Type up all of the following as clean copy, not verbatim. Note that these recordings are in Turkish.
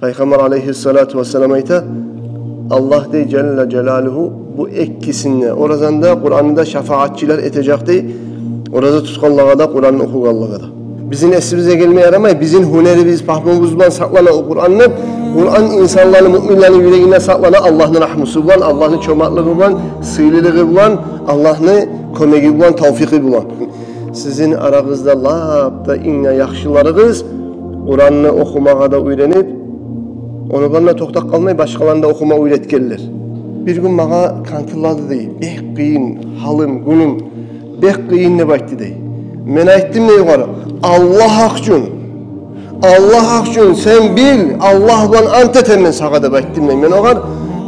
Peygamber aleyhissalatu vesselam ayta Allah de Celle Celaluhu bu ekkisinde orazanda Kur'an'da şefaatçiler etecekti. Orada tutkanlığa da Kur'an'ı okuganlığa da. Bizim esimize gelmeye yaramay. Bizim hunerimiz, pahmımızdan saklanan o Kur'an'ı, Kur'an insanların, müminlerin yüreğine saklanan Allah'ın rahmusu bulan, Allah'ın çomaklığı bulan, sığlılığı bulan, Allah'ın kömeği bulan, tevfiki bulan. Sizin aranızda labda inne yaxşılarınız Kur'an'ı okumağa da öğrenip, onlarla toktak kalmayı başkalarında okuma öğretkenler. Bir gün bana kantılladı deyip, bek kıyın, halım, günüm, bek kıyın ne baktı deyip. Men aytdım ne yukarı? Allah hakçun. Allah hakçun sen bil. Allah'la ant etemen sağa da baktım men oğar.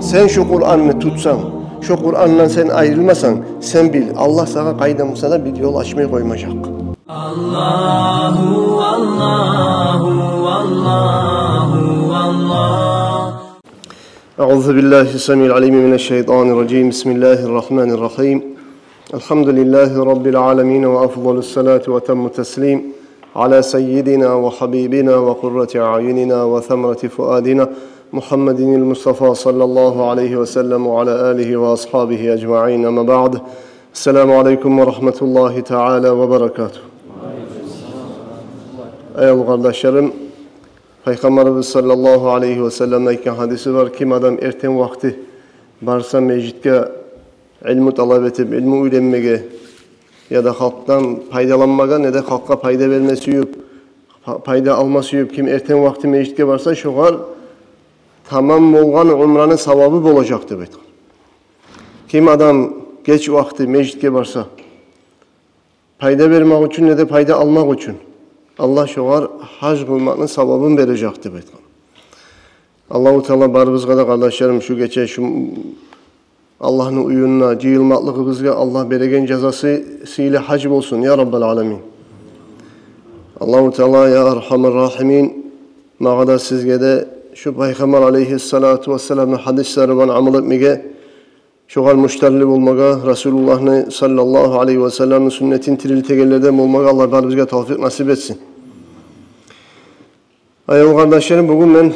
Sen şu Kur'an'ı tutsan, şu Kur'an'dan sen ayrılmasan, sen bil. Allah sana kaydamsa da bir yol açmayı koymayacak. Allahu Allahu Allahu Allah. Euzubillahis-semî'l-alîm mineşşeytanirracîm. Bismillahirrahmanirrahim. Elhamdülillahi Rabbil alemin ve afdalus salatu ve temmu teslim ala seyyidina ve habibina ve kurrati a'yunina ve semerati fuadina Muhammedinil Mustafa sallallahu aleyhi ve sellem ve ala alihi ve ashabihi ecma'in ama ba'd. Esselamu aleyküm ve rahmetullahi teala ve berekatuhu. Ey kardeşlerim, Peygamberimiz sallallahu aleyhi ve sellem'deki hadisi var. Kim adam erten vakti barsa mecitke ilmi talep etip, ilmi öğrenmege ya da halktan faydalanmaga ne de halka fayda vermesi yok, fayda alması yok. Kim erten vakti mecitke varsa şoğar tamam olgan umranın savabı olacaktır. Kim adam geç vakti mecitke varsa fayda vermek için ne de fayda almak için Allah şoğar hac kılmanın savabını verecektir. Allah-u Teala barımızga da kardeşlerim şu geçe şu Allah'ın uyununa, cihilmatlığı bizge Allah beregen cezası ile hacib olsun ya Rabbel Alemin. Allah-u Teala ya Erhamer Rahimin mağada sizge de şu Peygamber aleyhissalatu vesselam'ın hadisleri bana amel etmege şoğal müşterli olmaga Resulullah'ın sallallahu aleyhi ve sellem'in sünnetin tirili tegellerden olmaga Allah barımızga tevfik nasip etsin. Ayol kardeşlerim bugün ben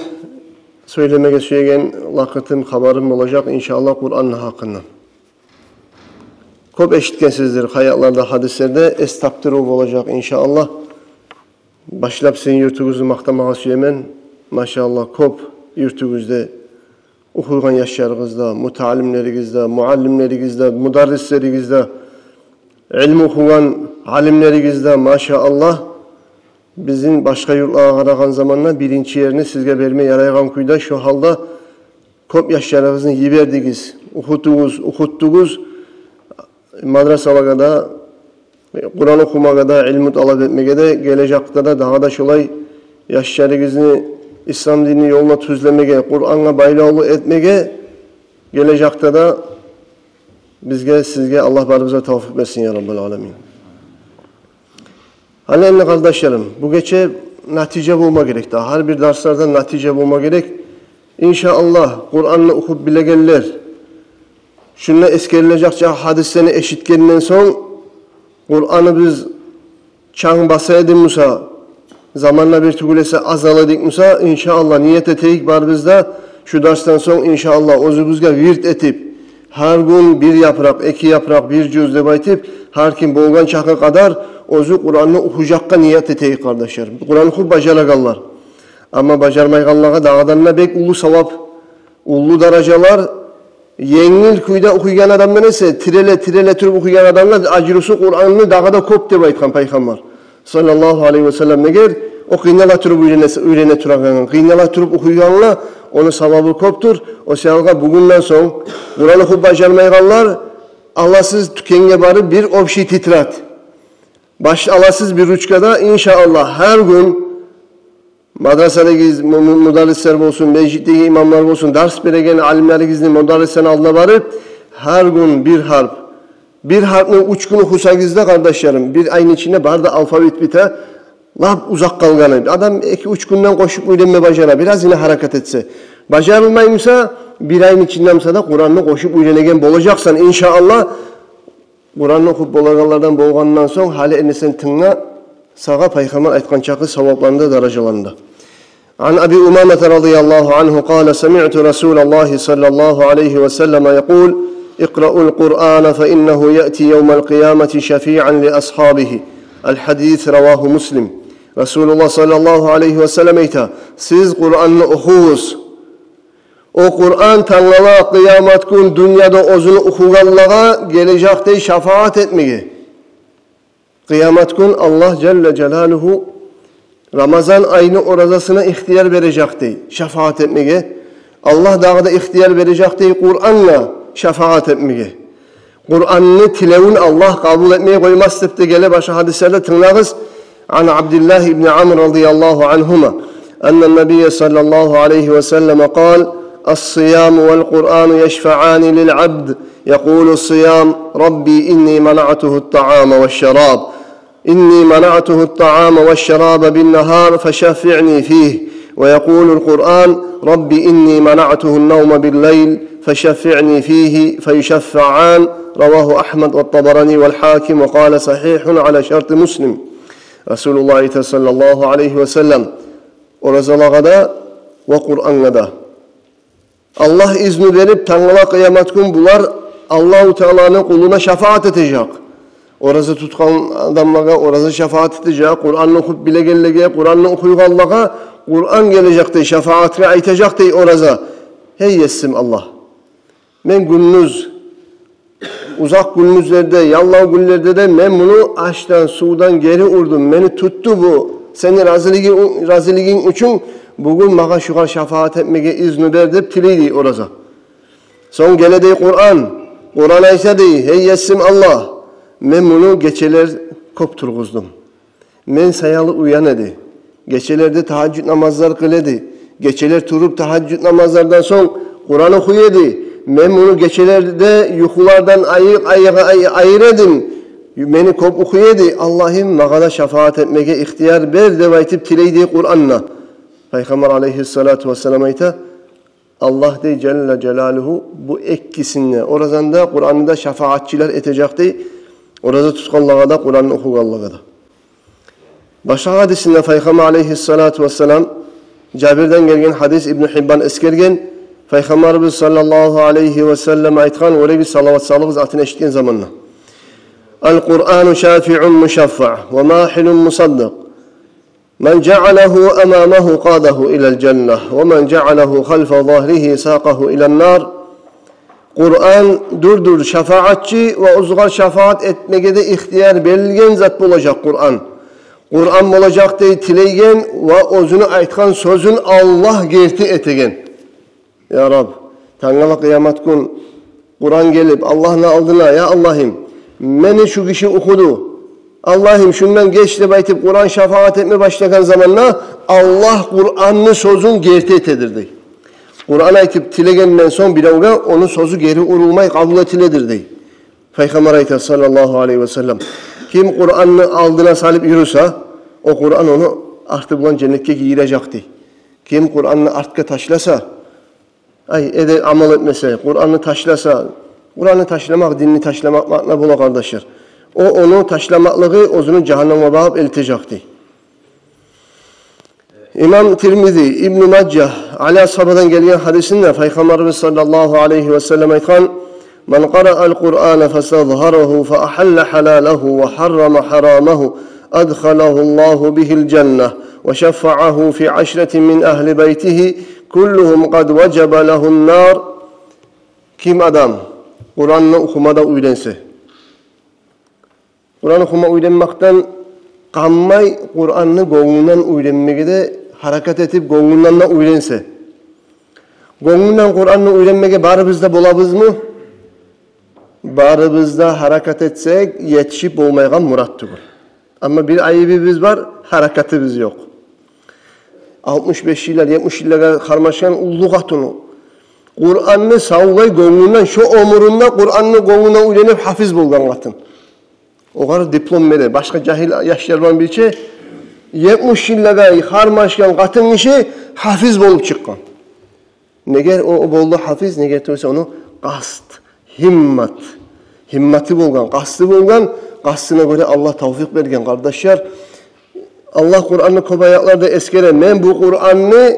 söylemeye söyleyeceğim vakıtım, haberim olacak inşallah Kur'an'ın hakkında. Kop eşitkensizdir hayatlarda, hadislerde estaptırov olacak inşallah. Başlap sizin yurtuğunuzu maktamağa söylemen, maşallah kop yurtuğunuzda, okuygan yaşlarınızda, mutalimlerinizde, muallimlerinizde, mudarrislerinizde, ilmi okuyan alimlerinizde maşallah bizim başka yurtlara qaragan zamanla birinci yerini sizge vermeye yaraygan kuyda şu halda kop yaşlarınızı yiberdiniz, okuttunuz, madrasalara da, Kur'an okumağa da, ilmi talep etmeye de, gelecekte de daha da şolay yaşlarınızı İslam dini yoluna tüzlemeye, Kur'an'a bayrağı etmeye, gelecekte de bizge, sizge Allah barımıza tevfik versin ya Rabbel Alemin. Annemle kardeşlerim, bu gece netice bulma gerek daha. Her bir derslerden netice bulma gerek. İnşallah Kur'an'ı okup bilegenler, şununla eskerilecekçe hadislerini eşitkeninden son, Kur'an'ı biz çağın basaydık Musa, zamanla bir tügülese azaladık Musa, inşallah niyet eteyik var bizde, şu dersten son inşallah özümüzge virt etip, her gün bir yaprak, iki yaprak, bir cüzde baytip, her kim bolgan çakı kadar, ozu Kur'an'ı okuyacakka niyet eteyik kardeşlerim. Kur'an'ı okuyup bacaragalar. Ama bacarmayganlarga dağdanına bek ulu savap, ulu daracalar, yengil kuyda okuygan adamlar ise tirele türüp okuygan adamlar acırısı Kur'an'ı dağda kop deb aytkan Peygamber sallallahu aleyhi ve sellem neger o kıynala türüp öğrene turagan, kıynala türüp okuyganlar onun savabı koptur. O seyaga bugünden son Kur'an'ı okuyup bacarmayganlar Allahsız tükenge barı bir obşi titrat. Baş alasız bir rüçkada inşallah her gün madrasadaki mudarrisler olsun, meclitteki imamlar olsun, ders beregen alimlerinizni mudarrislerin aldına varıp her gün bir harp. Bir harpın uçkunu kusagizde kardeşlerim, bir ayın içinde barda alfabet bite, laf uzak kalganı. Adam 2-3 günden koşup öğrenme bacara, biraz yine hareket etse. Bacarılmayımsa bir ayın içindense de Kur'an'ı koşup öğrenegen olacaksan inşallah Kur'an'ı okup bolaganlardan bolgandan son hali enesen tınla sağa Peygamber aytkan çakı savaplarında, darajalarında. عن أبي أمامة رضي الله عنه قال سمعت رسول الله صلى الله عليه وسلم يقول اقرأوا القرآن فإنه يأتي يوم القيامة شفيعا لأصحابه. الحديث رواه مسلم. Resulullah sallallahu aleyhi ve sellem eyta, siz Kur'an'ı okuyuz. O Kur'an tanrıla kıyamet gün dünyada özünü okuganlığa gelecekte şefaat etmeye. Kıyamet gün Allah Celle Celaluhu Ramazan ayını orazasına ihtiyar verecekti, şefaat etmeye. Allah dağda ihtiyar verecekti Kur'an'la şefaat etmeye. Kur'an'ını tilevun Allah kabul etmeye koymaz tepte gele başa hadislerde tınlarız. عن عبد الله بن عمرو رضي الله عنهما أن النبي صلى الله عليه وسلم قال الصيام والقرآن يشفعان للعبد يقول الصيام ربي إني منعته الطعام والشراب بالنهار فشفعني فيه ويقول القرآن ربي إني منعته النوم بالليل فشفعني فيه فيشفعان رواه أحمد والطبراني والحاكم وقال صحيح على شرط مسلم. Resulullah sallallahu aleyhi ve sellem orazalığa da ve Kur'an'a da Allah izni verip tanrıla kıyamet gün bunlar Allah-u Teala'nın kuluna şefaat edecek. Orası tutkan adamlara orası şefaat edecek. Kur'an'ı okuyup bile geleceğe, Kur'an'ı okuyup Kur'an gelecekti, şefaatine aytacakti orası. Hey yesim Allah. Men gününüz uzak günümüzlerde, yallah günlerde de ben bunu açtan, sudan geri urdum. Beni tuttu bu. Senin raziliğin için bugün bana şuğa şefaat etmeye izni ver deyip tileydi orada. Son geledi Kur'an. Kur'an aysa dey, hey yesim Allah. Ben bunu geceler kopturguzdum. Men sayalı uyan edi. Gecelerde teheccüd namazlar kıledi. Geceler turup teheccüd namazlardan son Kur'an okuyedi. Ben bunu geçelerde yuhulardan ayır edin. Beni kop okuyedi. Allah'ım mağada şefaat etmeye ihtiyar ver de vaytip tileydi Kur'an'la. Peygamber aleyhissalatu vesselam ayta Allah de Celle Celaluhu bu ekkisinde. Oradan da Kur'an'da şefaatçiler edecekti. Orada tutkanlığa da Kur'an'ı okuganlığa da. Başka hadisinde Peygamber aleyhissalatu vesselam Cabir'den gelgen hadis İbn Hibban eskergen Peygamberimiz sallallahu aleyhi ve sellem aytgan oraya salavat salığız atını eşitken zamanla. El-Kur'anu şafi'un muşaffa' ve mahilun musaddiq. Men ce'alehu emamahu qadahu ila'l cenneh ve men ce'alehu halfa zahrihi saqahu ila'l nar. Kur'an durdur şefaatçi ve uzgar şefaat etmeye de ihtiyar belgen zat olacak Kur'an. Kur'an olacak diye tileygen ve özünü aytgan sözün Allah gerti etegen. Ya Rab, Tanrı'la kıyamet gün Kur'an gelip Allah'ın aldığına ya Allah'ım beni şu kişi okudu. Allah'ım şundan geç de baytip Kur'an şefaat etme başlayan zamanla Allah Kur'an'ın sözün gerti etedirdi. Kur'an aytıp tilegenden son bir avga onun sözü geri urulmayı kabul etiledirdi. Peygamber aytır sallallahu aleyhi ve sellem. Kim Kur'an'ı aldığına salip yürürse o Kur'an onu artık bulan cennetke giyirecekti. Kim Kur'an'ı artka taşlasa amal etmese, Kur'an'ı taşlasa, Kur'an'ı taşlamak, dinini taşlamak makna bula kardeşler. O onu taşlamaklığı özünü cehenneme bağıp elitecekti. İmam Tirmizi, İbn-i Maccah, Ali Ashaba'dan gelen hadisinde Peygamberimiz sallallahu aleyhi ve sellem aytkan Men qara'al Kur'an fesazharahu fe ahalla halalahu ve harrama haramahu adkhalahu Allahu bihil cenneh ve şeffa'ahu fi aşretin min ahli beytihi kulluhum kad vecebe lehun nar. Kim adam Kur'an'ı okumada uylense, Kur'an okuma uylenmaktan kanmay, Kur'an'ı gönlünden uylenmeye de hareket etip gönlünden de uylense, gönlünden Kur'an'ı uylenmeye barımızda bulabız mı? Barımızda hareket etsek yetişip olmayan murattıdır. Ama bir ayıbımız var, hareketimiz yok. 65 yıllar, 70 yıllara karmaşan ulluq atını. Kur'an'ı savgay gönlünden, şu omurunda Kur'an'ı gönlünden uylenip hafiz bulgan atın. O kadar diplom vere. Başka cahil yaşlardan birçe 70 yıllara karmaşan katın işi hafiz bolup çıkkan. Neger o boldu hafiz, neger törse onu qast, himmat. Himmati bolgan, qastı bolgan, qastına göre Allah tavfik bergen kardeşler. Allah Kur'an'ı köp ayaklarda eskere. Men bu Kur'an'ı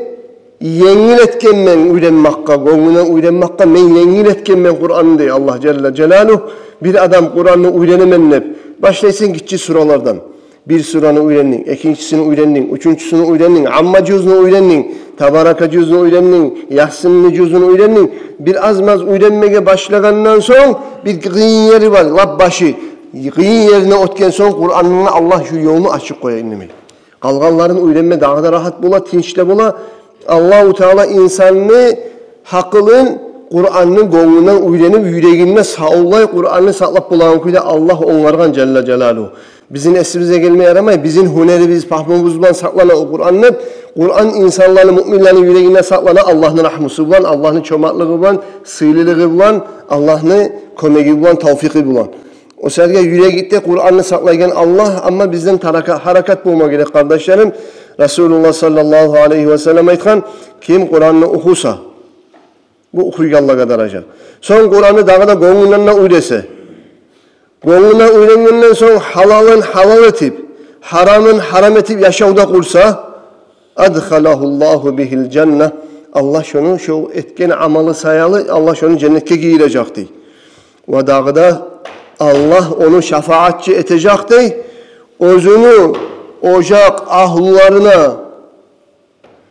yengil etken men uyrenmakka, goňuňdan uyrenmakka men yengil etken men Kur'an'ı diýär Allah Celle Celaluhu. Bir adam Kur'an'ı uyrenemen dep başlaysın kiçik suralardan. Bir suranı uyrendiň, ikincisini uyrendiň, üçüncüsini uyrendiň, Amma juzunu uyrendiň, Tabaraka juzunu uyrendiň, Yasin juzunu uyrendiň. Bir azmaz uyrenmege başlagandan soň bir gıyın yeri var, lap başı. Gıyın yerine otken soň Kur'an'ını Allah şu yolunu açık koýar inemi. Kalganların uyrenme daha da rahat bola, tinçle bola. Allahu Teala insanı hakılın Kur'an'ın goňundan uyrenip yüreğine sağlay Kur'an'ı saklap bolan köýde Allah onlargan Celle Celaluhu. Bizim esimize gelmeye yaramay, bizim hunerimiz, pahmımızdan saklanan o Kur'an'ı, Kur'an insanların, müminlerin yüreğine saklanan Allah'ın rahmusu bulan, Allah'ın çomaklığı bulan, sıylılığı bulan, Allah'ın kömegi bulan, tavfiki bulan. O serge yüreğitte Kur'an'ı saklaygen Allah ama bizden harakat bulma gerek kardeşlerim. Resulullah sallallahu aleyhi ve sellem aytkan, kim Kur'an'ı okusa, bu okuygallığa daracak. Son Kur'an'ı dağda goňundan uydese, goňuna öýrengenden soň halalyn halal etip, haramyn haram etip ýaşawda gursa, adhalahullahu bihil cenneh. Allah şonu şu etken amaly sayaly, Allah şonu cennetke giýirecekdi. Ve dağda Allah onu şafaatçi etecekdi. Özünü ojak ahlularına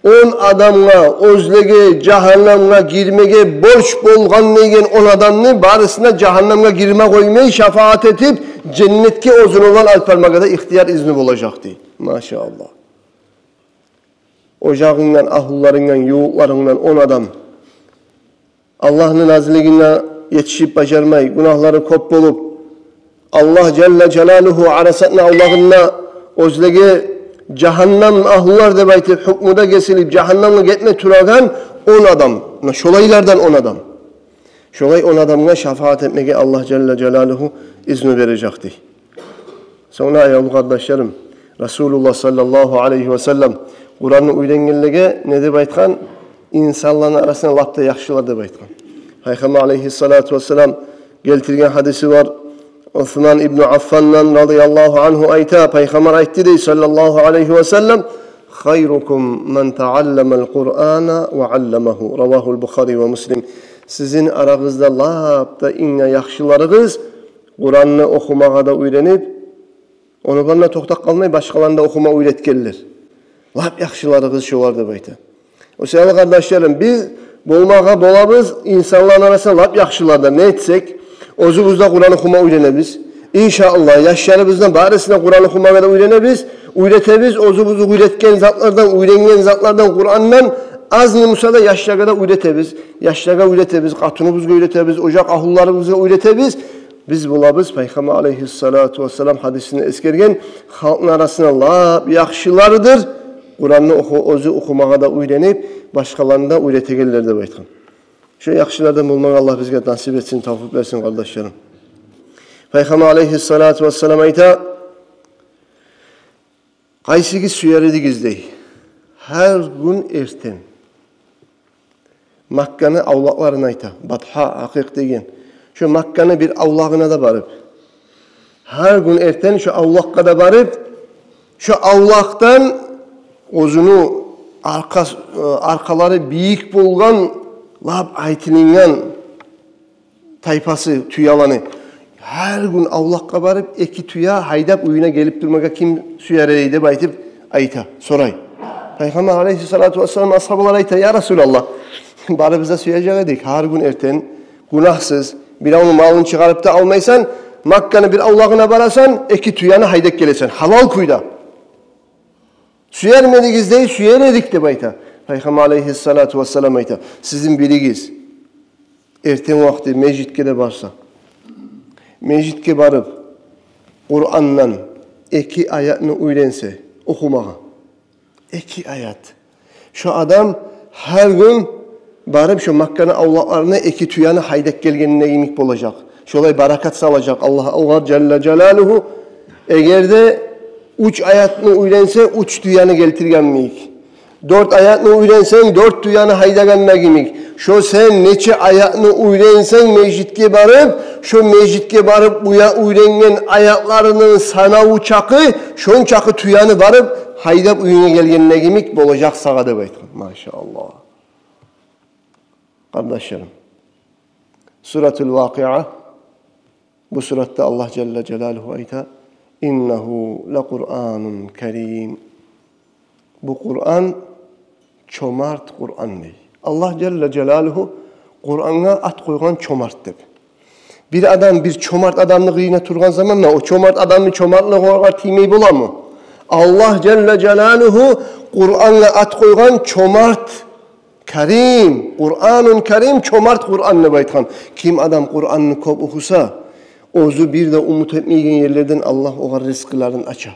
10 adamga özlege jahannamga girmege borç bolgan degen 10 adamny barysına jahannamga girme koymay şafaat etip cennetke özünü olan alparmagada ihtiyar izni bolajakdy. Maşallah. Ojagından, ahlularından, yuğuklarından 10 adam Allah'ın naziligine yetişip bacarmay, günahları kop bolup Allah Celle Celaluhu arasatna Allah'ınla özlege Cehennem ahlular da baytip hukmuda kesilip cehennemle gitme turagan 10 adam. Şolaylardan 10 adam. Şolay 10 adamına şefaat etmeye Allah Celle Celaluhu izni verecekti. Sonra ayağlı kardeşlerim Resulullah sallallahu aleyhi ve sellem Kur'an'ı uyrengenlige ne de baytkan? İnsanların arasında lapta yakşılar da baytkan. Peygamber aleyhissalatu vesselam geltirgen hadisi var. Osman İbn Affan'dan radıyallahu anhu ayta Peygamber aytti de sallallahu aleyhi ve sellem hayrukum men taallama'l Kur'ana ve allamahu. Ravahul Bukhari ve Müslim. Sizin aranızda lapta inne yaxşılarınız Kur'an'ı okumağa da öğrenip onu bana toktak kalmay başkalarına okuma öğretkenler. Lap yaxşılarınız şu vardı bayta. O sevgili kardeşlerim biz bolmağa bolabız insanların arasında lap yaxşılardan ne etsek özümüzde Kur'an okuma öğrenemiz. İnşallah yaşlarımızdan barisine Kur'an okumaya da öğrenemiz. Öğretemiz, özümüzü öğretken zatlardan, öğrengen zatlardan Kur'an'dan az nümusa da yaşlara da öğretemiz. Yaşlara öğretemiz, katınımızı öğretemiz, ocak ahullarımızı öğretemiz. Biz bulabız Peygamber aleyhissalatu vesselam hadisini eskergen halkın arasında lap yaxşılarıdır. Kur'an'ı özü okumaya da öğrenip başkalarına da öğretegeller de baytkan. Şu yaxşılardan bulmak Allah bizge nasip etsin, tavfik versin kardeşlerim. Peygamber aleyhissalatu vesselam ayta qaysigi suyar edigizday. Her gün erten Makka'nı avlaqlarına ayta. Batha, Aqiq degen. Şu Makka'nı bir avlağına da barıp her gün erten şu avlaqqa da barıp şu avlaqdan özünü arkaları büyük bolgan lab aytilingan tayfası tüyalanı her gün avlaqqa barıp iki tüya haydap uyuna gelip durmaga kim suyar edeydi baytip ayta soray. Peygamber aleyhissalatu vesselam ashabalar ayta ya Resulallah bari bize suyacak edik her gün erten günahsız bir onun malını çıkarıp da almaysan Makka'nın bir avlağına barasan iki tüyanı haydap gelesen halal kuyda. Suyar medigizdeyi suyar edik de bayta. Peygamber aleyhissalatu vesselam ayta sizin biligiz erten vakti mecitke de barsa mecitke barıp Kur'an'dan iki ayatını öğrense okumağa iki ayat şu adam her gün barıp şu Makka'nın avlaklarına iki tüyanı haydak gelgenine yenik olacak. Şolay barakat salacak Allah Celle Celaluhu eğer de üç ayatını öğrense üç tüyanı geltirgenmeyik. 4 ayatını öğrensen 4 tüyanı haydaganmagimik. Şu sen neçe ayatını öğrensen mecitke barıp, şu mecitke barıp buya öğrengen ayatlarının sana uçakı, şon çakı tüyanı barıp haydap uyuna gelgenine gimik bolacak sağa dep aytkan. Maşallah. Kardeşlerim. Suratul Vakıa, bu suratta Allah Celle Celaluhu ayta, İnnehu la Kur'anun kerim. Bu Kur'an çomart Kur'an dey. Allah Celle Celaluhu Kur'an'a at koygan çomart dep. Bir adam bir çomart adamlık yine turgan zaman o çomart adamı çomartlık orga timey bola mı? Allah Celle Celaluhu Kur'an'a at koygan çomart Kerim, Kur'anun Kerim, çomart Kur'an'ını baytkan. Kim adam Kur'an'ını kop okusa, ozu bir de umut etmeyen yerlerden Allah oğa rızkılarını açar.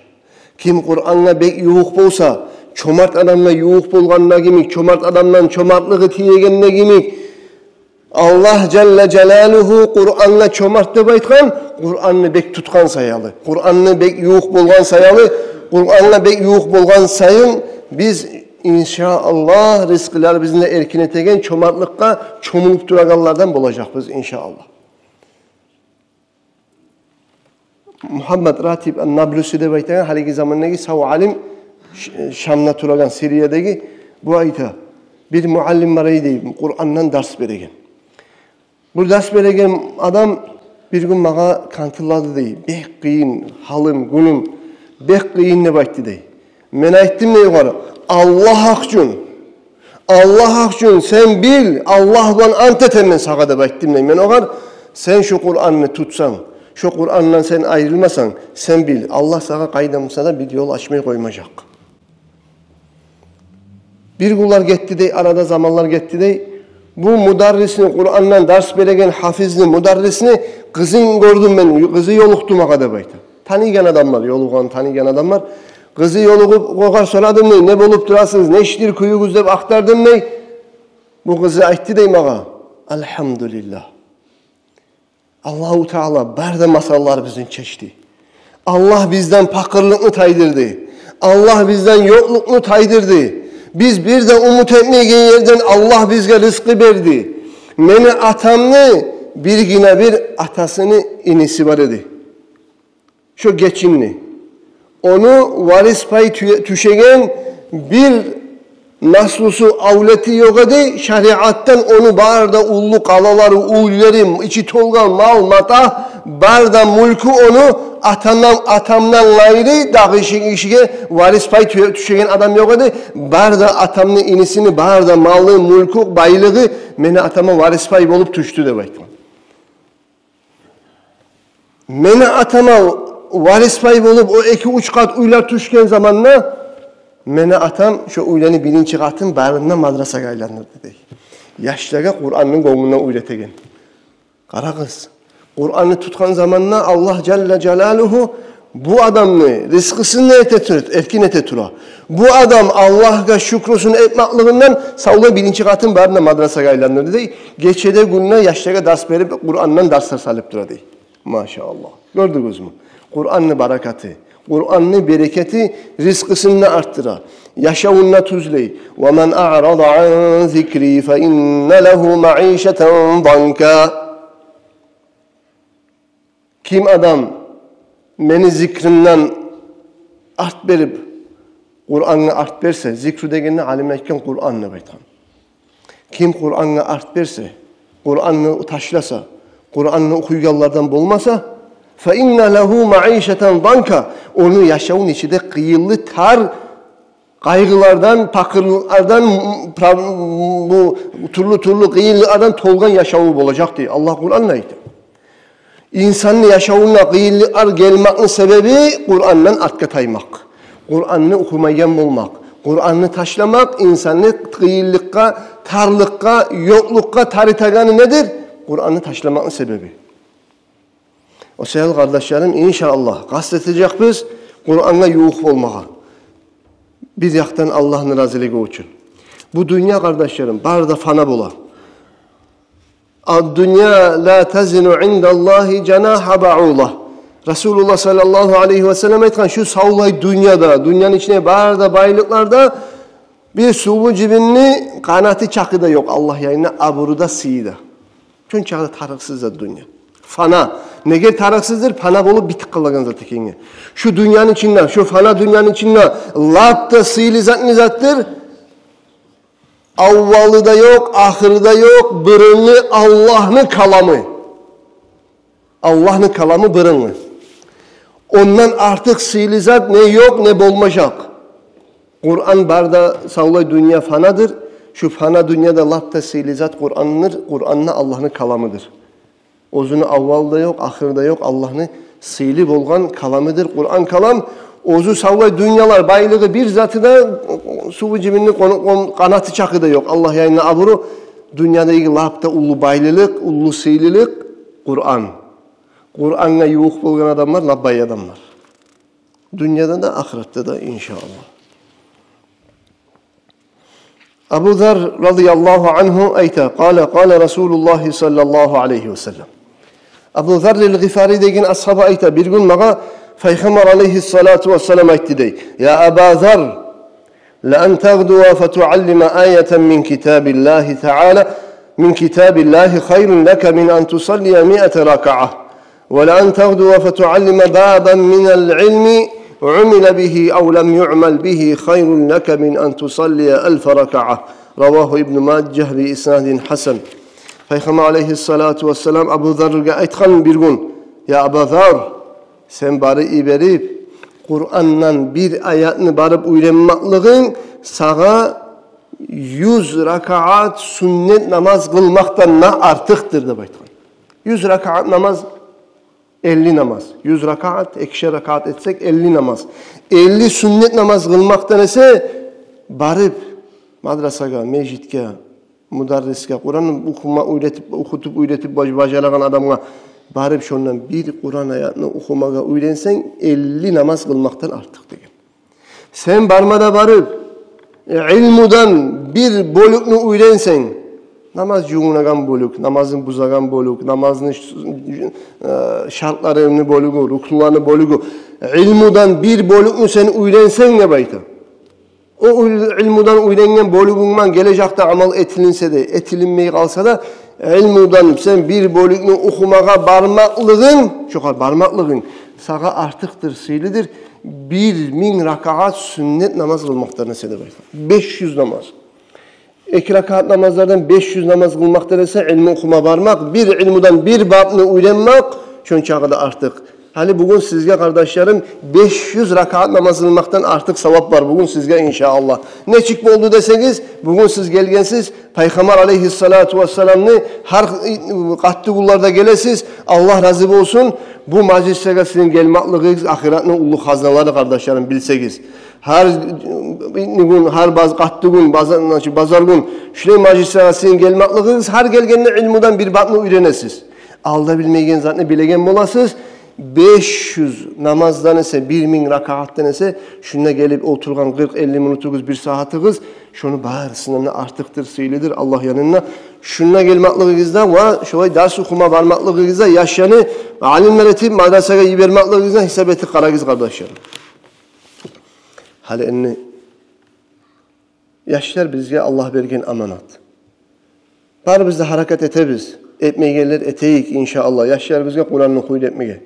Kim Kur'an'la bek yuğuk bolsa, çomart adamla yuğuk bolganına gimik, çomart adamdan çomartlığı tiyegenine gimik. Allah Celle Celaluhu Kur'an'la çomart de baytkan, Kur'an'ını bek tutkan sayalı. Kur'an'ını bek yuğuk bolgan sayalı, Kur'an'la bek yuğuk bolgan sayın, biz İnşallah rızkılar bizimle erkin etegen çomartlıkka çomulup duraganlardan bolacakız inşallah. Muhammed Ratib Nablusi de baytagan haliki zamandaki sav alim Şam'na turagan Suriye'deki bu ayta bir muallim var deyip Kur'an'dan ders beregen. Bu ders beregen adam bir gün mağa kantılladı deyip bek kıyın halım günüm bek kıyın ne bayttı deyip. Men aytdım ne yukarı? Allah akçun. Allah akçun sen bil Allah'dan ant etemen sağa da bayttım ne. Men oğar sen şu Kur'an'ını tutsan, şu Kur'an'dan sen ayrılmasan sen bil Allah sağa kaydamsa da bir yol açmayı koymayacak. Bir kullar gitti dey arada zamanlar gitti dey bu mudarrisini Kur'an'dan ders beregen hafizli mudarrisini kızın gördüm ben kızı yoluqtum ağa da bayttım. Tanıyan adamlar yoluğan tanıyan adamlar kızı yoluğup koğar soradım ne bolup durasınız, ne iştir kuyuğuz dep aktardım ne? Bu kızı ayttı deyim ağa. Elhamdülillah. Allahu Teala berde masallar bizden çeşti. Allah bizden pakırlıkını taydırdı. Allah bizden yoklukunu taydırdı. Biz bir de umut etmeyen yerden Allah bizge rızkı verdi. Meni atamını bir güne bir atasını inisi var idi. Şu geçinli. Onu varis payı tüşegen bir naslusu avleti yok idi. Şeriattan onu barda ullu kalaları, ulleri, içi tolgan mal mata barda mulku onu atamdan layri dağı işige varis payı tüşegen adam yok idi. Barda atamın inisini barda malı, mulku, baylığı meni atama varis payı bolup tüştü de baytım. Meni atama varis payı bolup o 2-3 kat uylar tüşken zamanla meni atam şu uylanı birinci katın barından madrasaga aylanırdı dey. Yaşlaga Kur'an'ın gönlüne uyletegen. Kara kız. Kur'an'ı tutkan zamanla Allah Celle Celaluhu bu adamını rızkısını erkin etetura. Bu adam Allah'a şükrusunu etmaklığından savla birinci katın barından madrasaga aylanırdı dey. Geçede gününe yaşlaga ders verip Kur'an'dan dersler salıp dura dey. Maşallah. Gördünüz mü? Kur'an'ın bereketi, Kur'an'ın bereketi rızkısını arttıra. Yaşavunna tuzley. وَمَنْ أَعْرَضَ عَنْ ذِكْرِي فَإِنَّ لَهُ مَعِيشَةً ضَنْكَ. Kim adam meni zikrimden art berip Kur'an'ı art berse, zikru degenine alimeyken Kur'an'ı baytan. Kim Kur'an'ı art berse, Kur'an'ı taşlasa, Kur'an'ı okuyuyorlardan bulmasa, فَاِنَّ لَهُ مَعِيشَةً ضَنْكَ. Onu yaşamın içinde kıyılı, tar, kaygılardan, pakırlardan, bu turlu kıyılılardan tolgan yaşamı olacak diye Allah Kur'an'la aydı. İnsanın yaşamına kıyılılar gelmenin sebebi Kur'an'dan artka taymak. Kur'an'ı okumayan bulmak. Kur'an'ı taşlamak insanı kıyılıkka, tarlıkka, yoklukka taritaganı nedir? Kur'an'ı taşlamanın sebebi. O sevgili kardeşlerim inşallah kastetecek biz Kur'an'a yuğuk olmağa. Bir yaktan Allah'ın razılığı için. Bu dünya kardeşlerim barda fana bola. Ad-dünya la tezinu indallahi cenaha ba'ulah. Resulullah sallallahu aleyhi ve sellem etken şu savlay dünyada, dünyanın içine barda baylıklarda bir suvu cibinli kanatı çakı da yok Allah yayına aburuda sıyıda. Çünkü çakı tarıksız da dünya. Fana. Neger taraksızdır, fana bolup bitik kılagan zat ekenge. Şu dünyanın içinde, şu fana dünyanın içinde lapta sıylı zattır. Avvalı da yok, ahırı da yok, bırınlı Allah'ın kalamı. Allah'ın kalamı bırınlı. Ondan artık sıylı zat ne yok ne bolmayacak. Kur'an barda sağlay dünya fanadır. Şu fana dünyada lapta sıylı zat Kur'an'ın Allah'ın kalamıdır. Ozunu avvalda yok, ahırda yok. Allah'ın sıylı bolgan kalamıdır. Kur'an kalam. Ozu sağlay dünyalar baylığı bir zatı da suvu cibinin kanatı çakı da yok. Allah yayınına aburu. Dünyadaki lapta ulu baylılık, ulu sıylılık Kur'an. Kur'an'a yuğuk bolgan adamlar, labbay adamlar. Dünyada da ahirette de inşallah. Abu Zar radıyallahu anhu ayta. Kale Resulullah sallallahu aleyhi ve sellem. Abu Zar el-Gifari degen ashaba ayta. Bir gün mağa Peygamber aleyhissalatu vesselam aytti dey. Ya Abu Zar, لأن تغدو فتعلم آية من كتاب الله تعالى من كتاب الله خير لك من أن تصلي 100 ركعة ولأن تغدو فتعلم بابا من العلم عمل به أو لم يعمل به خير لك من أن تصلي 1000 ركعة رواه ابن ماجه بإسناد حسن. Peygamber aleyhissalatu vesselam Abu Zarr'a aytkan bir gün, ya Abu Zar, sen bari iberip Kur'an'dan bir ayetini barıp uylanmaklığın sağa 100 rakaat sünnet namaz kılmaktan ne artıktır da baytkan. 100 rakaat namaz 50 namaz. 100 rakaat, 2 rakaat etsek 50 namaz. 50 sünnet namaz kılmaktan ise barıp madrasaga, mecitke, mudarriske, Kur'an'ı okutup uyretip bacalagan adamına barıp şondan bir Kur'an ayetini okumaga uylensen 50 namaz kılmaktan artık degen. Sen barmada barıp ilmudan bir bölükünü uylensen, namaz yuğunagan bölük, namazın buzagan bölük, namazın şartlarını bölüğü, ruknlarını bölüğü, ilmudan bir bölükünü sen uylensen ne bayta? O ilmudan uylengen bölüğünden gelecekte amal etilinse de, etilinmeyi kalsa da, ilmudan sen bir bölükünü okumaga barmaklığın, şokar barmaklığın, sağa artıktır, sıylıdır. 1000 rakaat sünnet namaz kılmaktan ise de bayta. 500 namaz. 2 rakaat namazlardan 500 namaz kılmaktan ise ilmi okuma varmak, bir ilmudan bir babını uylanmak, şun çağda artık. Hani bugün sizge kardeşlerim 500 rakaat namaz kılmaktan artık sevap var bugün sizge inşallah. Ne çıkma oldu deseniz bugün siz gelgensiz Peygamber aleyhissalatu vesselam'ı her katlı kullarda gelesiz. Allah razı olsun. Bu meclisege sizin gelmeklığınız ahiretin ulu haznaları kardeşlerim bilsegiz. Her gün, her katlı gün, bazar gün şöyle meclisege sizin gelmeklığınız her gelgenine ilmudan bir batını öğrenesiz. Alda bilmeyen zaten bilegen bolasız. 500 namazdan ise 1000 rakaattan ise şuna gelip oturgan 40-50 minutunuz bir saatiniz şunu bağırsınlar artıktır sıylıdır Allah yanına şuna gelmeklığınızda ve şöyle ders okuma varmaklığınızda yaşanı alimler etip madrasaya yibermeklığınızda hesap ettik karagız kardeşlerim. Hali enni yaşlar bizge Allah bergen amanat. Var bizde hareket etebiz. Etmeye gelir eteyik inşallah. Yaşlar bizge Kur'an'ın okuyup etmeye.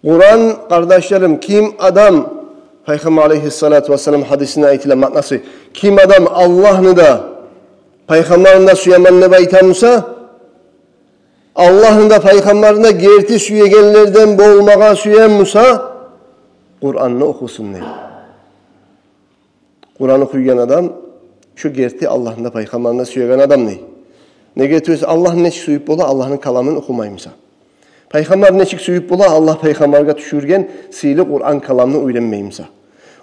Kur'an kardeşlerim kim adam Peygamber aleyhissalatu vesselam hadisine ayetilen maknası kim adam Allah'ını da Peygamber'in de suyamanını baytanırsa Allah'ın da Peygamber'in de gerti süyegenlerden boğulmağa suyanmırsa Kur'an'ını okusun ne? Kur'an okuyan adam şu gerti Allah'ın da Peygamber'in de süyegen adam ne? Ne getiriyorsa Allah'ın ne suyup bola Allah'ın kalamını okumayımsa. Peygamber neçik suyup bula Allah peygamberge düşürgen sihirli Kur'an kalamını öğrenmeyimse.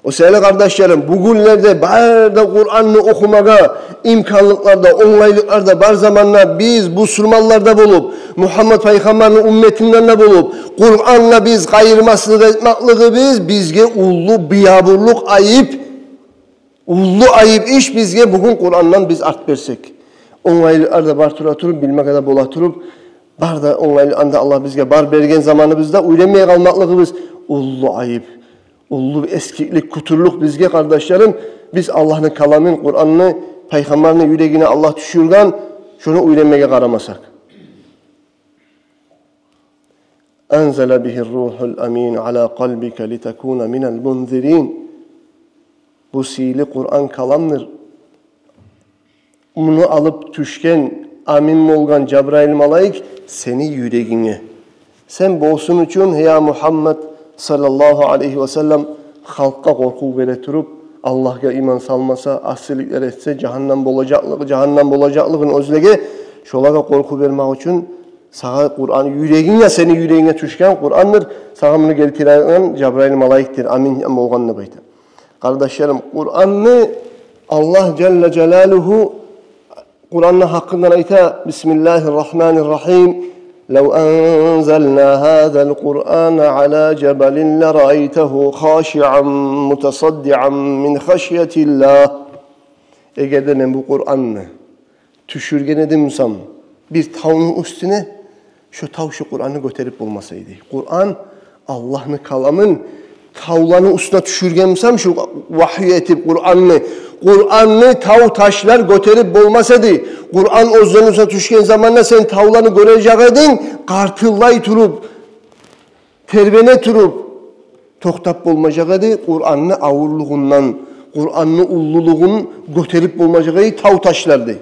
O sevgili kardeşlerim bugünlerde barda Kur'an'ı okumaga imkanlıklarda, onlaylıklarda bar zamanlar biz bu Müslümanlarda bulup Muhammed Peygamber'in ümmetinden de bulup Kur'an'la biz kayırmasını etmekliği bizge ullu biyaburluk ayıp iş bizge bugün Kur'an'dan biz art versek. Onlaylıklarda bar turaturup bilmek kadar bolaturup barda onlaylı anda Allah bizge bar bergen zamanımızda uylemeye kalmaklığımız ullu ayıp, ullu eskiklik, kuturluk bizge kardeşlerim. Biz Allah'ın kalamın, Kur'an'ını, Peygamber'in yüreğine Allah düşürgen şunu uylemeye karamasak. Enzele bihir ruhul amin ala kalbike litekune minel munzirin. Bu sihirli Kur'an kalamdır. Bunu alıp tüşken amin olgan Cebrail malayik seni yüreğine. Sen bolsun üçün ya Muhammed sallallahu aleyhi ve sellem halka korku vereturup Allah'a iman salmasa, asilikler etse cehennem olacaklığın özlege şolaga korku vermek için sana Kur'an yüreğine seni yüreğine tüşken Kur'an'dır. Sana bunu geltiren Cebrail malayiktir. Amin olganını baydı. Kardeşlerim Kur'an'ı Allah Celle Celaluhu Kur'an'ın hakkından ayta Bismillahirrahmanirrahim. لو أنزلنا هذا القرآن على جبل لرأيته خاشعا متصدعا من خشية الله. Eğer de ben bu Kur'an'ı düşürgen edimsem bir tavın üstüne şu tav şu Kur'an'ı götürüp olmasaydı. Kur'an Allah'ın kalamın tavlanı üstüne düşürgensem şu vahiy etip Kur'an'ı tav taşlar götürüp olmasaydı. Kur'an özden üstüne düşken zamanla sen tavlanı göreceğedin, kartıllay turup, terbene turup, toktap olmayacaktı. Kur'an'ı ağırlığından, Kur'an'ı ulluluğun götürüp olmayacaktı tav taşlardı.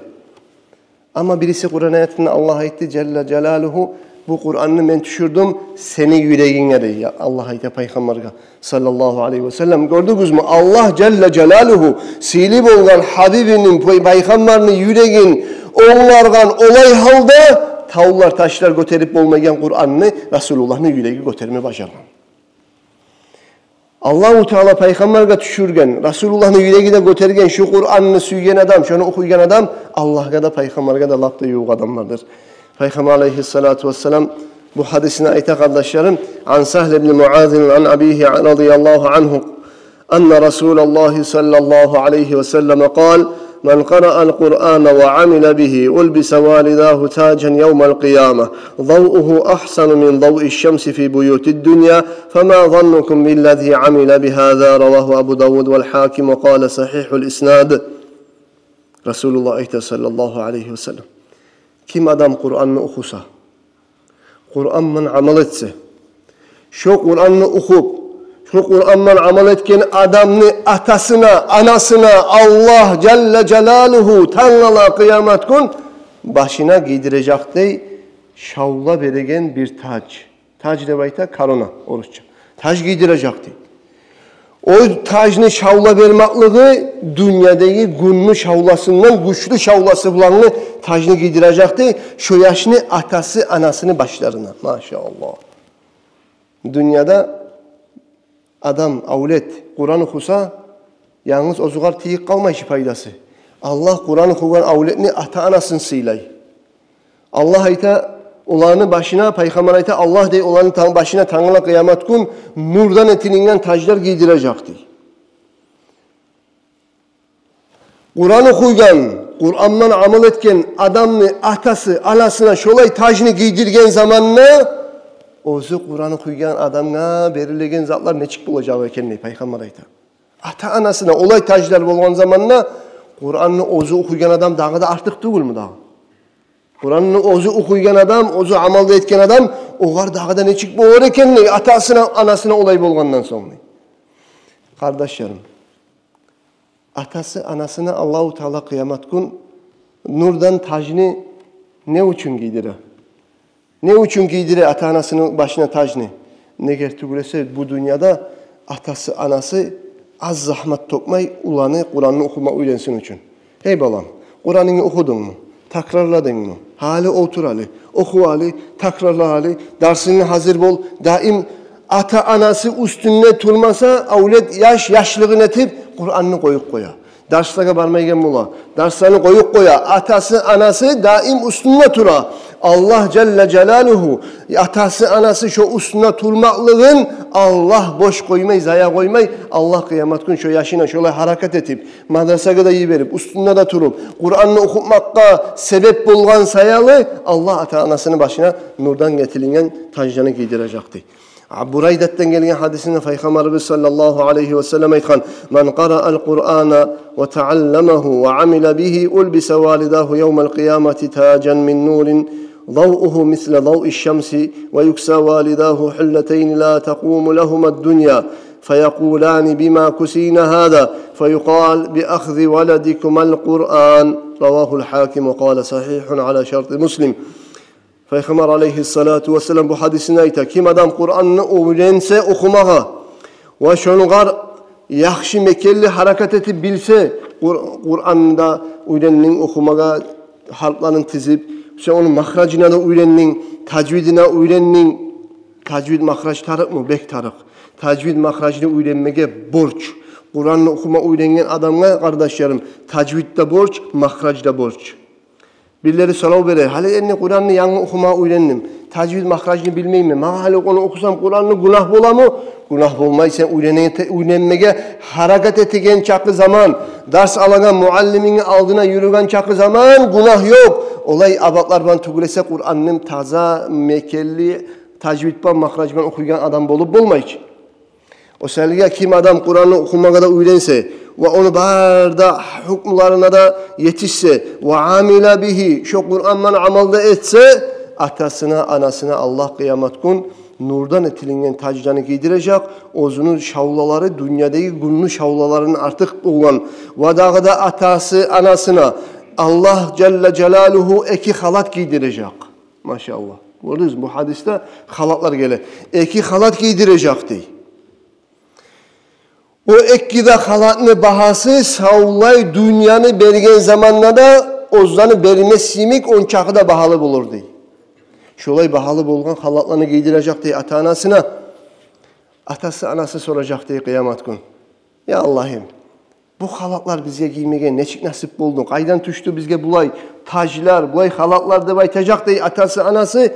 Ama birisi Kur'an ayetinde Allah ayeti Celle Celaluhu bu Kur'an'ı ben düşürdüm seni yüreğine de ya Allah ayeti Peygamber'e sallallahu aleyhi ve sellem gördünüz mü? Allah Celle Celaluhu silip olan Habibinin Peygamber'inin yüreğin onlardan olay halda tavlar taşlar götürüp olmayan Kur'an'ı Resulullah'ın yüreği götürme başarılan. Allah-u Teala Peygamber'e düşürgen, Resulullah'ın yüreğine götürgen şu Kur'an'ını süygen adam, şunu okuyan adam Allah'a da Peygamber'e de lafta yok adamlardır. Peygamber aleyhissalatu vesselam bu hadisine ayta kardeşlerim an Sahl ibn Muazin an abihi radıyallahu anhu enne Resulullah sallallahu aleyhi ve sellem kal men qara'al Kur'an ve amile bihi ulbisa validahu tacan yevmel kıyameh ضوءه أحسن من ضوء الشمس في بيوت الدنيا فما ظنكم بالذي عمل بهذا رواه أبو داود والحاكم وقال صحيح الإسناد Resulullah sallallahu aleyhi ve sellem kim adam Kur'an'ı okusa, Kur'an'la amel etse, şu Kur'an'ı okup, şu Kur'an'la amel etken adamını atasına, anasına Allah Celle Celaluhu Tanrı'la kıyamet gün başına giydirecekti şavla beregen bir tac. Tac debayta karona oruçça. Tac giydirecekti. O tacını şavla vermekliği dünyadaki günlü şavlasından güçlü şavlası bulanını tacını giydirecekti. Şu yaşını atası anasını başlarına. Maşallah. Dünyada adam, avlet, Kur'an okusa yalnız o zugar tiyik kalmayışı faydası. Allah Kur'an okuyan avletini ata anasını sıylay. Allah ayta olanı başına, Peygamber ayta Allah dey olanı başına Tanrı'la kıyamet gün nurdan etininden taclar giydirecekti. Kur'an okuyan, Kur'an'dan amel etken adamını atası, anasına şolay tacını giydirgen zamanla ozu Kur'an okuyan adamına verilen zatlar ne çık bulacağı kendini Peygamber ayta. Ata anasına olay taclar olan zamanla Kur'an'ı ozu okuyan adam daha da artık değil mi daha? Kur'an'ı ozu okuyan adam, ozu amalda etken adam oğar daha da ne çık bulacağı kendini atasına, anasına olay bolgandan sonra. Kardeşlerim, atası, anasına Allah-u Teala kıyamet gün nurdan tacını ne için giydirir? Ne için giydirir ata anasının başına tacını? Ne gerçekleşse bu dünyada atası, anası az zahmet tokmay ulanı Kur'an'ı okuma öğrensin için. Hey balam, Kur'an'ını okudun mu? Takrarladın mı? Hali otur hali, oku hali, takrarla hali, dersine hazır bol. Daim ata anası üstünde turmasa avlet yaşlığını etip Kur'an'ını koyup koya. Derslere varmayken bula. Derslerini koyup koya. Atası anası daim üstünde tura. Allah Celle Celaluhu atası anası şu üstüne turmaklığın Allah boş koymay, zaya koymay. Allah kıyamet gün şu yaşına şöyle hareket etip madrasaya da iyi verip üstünde de turup Kur'an'ı okumakka sebep bulgan sayalı Allah ata anasının başına nurdan getirilen tacını giydirecekti. Buraydat'tan gelen hadisinde Peygamberimiz sallallahu aleyhi ve sellem aytkan men qara'al Kur'ana ve ta'allamahu ve amila bihi ulbisa validahu yevmel kıyameti tacan min nurin ضوءه مثل ضوء الشمس ويكسى والداه حلتين لا تقوم لهما الدنيا فيقولان بما كسينا هذا فيقال بأخذ ولدكما القرآن رواه الحاكم وقال صحيح على شرط مسلم. Peygamber aleyhissalatu vesselam bu hadisini ayta. Kim adam Kur'an'ını öğrense okumağa ve şonugar yaxşı mekelli harakat etip bilse Kur'an'da öğreninin okumağa harflarını tizip onun mahracına da öğreninin, tacvidine öğreninin. Tacvid mahraç tarık mı? Bek tarık. Tacvid mahracını öğrenmeye borç. Kur'an'ı okuma öğrenen adamlar kardeşlerim, tacvid de borç, mahraç da borç. Birileri salav verir. Hali enne Kur'an'ı yanı okuma öğrendim. Tacvid mahracını bilmeyeyim mi? Ma hali onu okusam Kur'an'ı günah bola mı? Günah bolmayı sen öğrenmeye harakat etigen çakı zaman, ders alagan mualliminin aldığına yürügen çakı zaman günah yok. Olay abatlardan tugulese Kur'an'ın taza, mekelli, tacvidban, mahracban okuyan adam bolup bolmayıcı. O selge kim adam Kur'an'ı okumaya da öğrense ve onu barda hükümlerine da yetişse ve amila bihi şu Kur'an'la amalda etse atasına anasına Allah kıyamet gün nurdan etilingen taccanı giydirecek. Ozunun şavlaları dünyadaki günlü şavlaların artık olan ve dağda atası anasına Allah Celle Celaluhu eki halat giydirecek. Maşallah. Gördünüz bu hadiste halatlar gele. Eki halat giydirecek diye. O ekkide halatını bahası savlay dünyanı bergen zamanlarda ozdanı berime simik on çakı da bahalı bulur diye. Şolay bahalı bolgan halatlarını giydirecek diye ata-anasına. Atası anası soracak diye kıyamet gün. Ya Allah'ım bu halatlar bize giymeye neçik nasip buldun? Kaydan düştü bizge bulay taclar, bulay halatlar da baytacak diye atası anası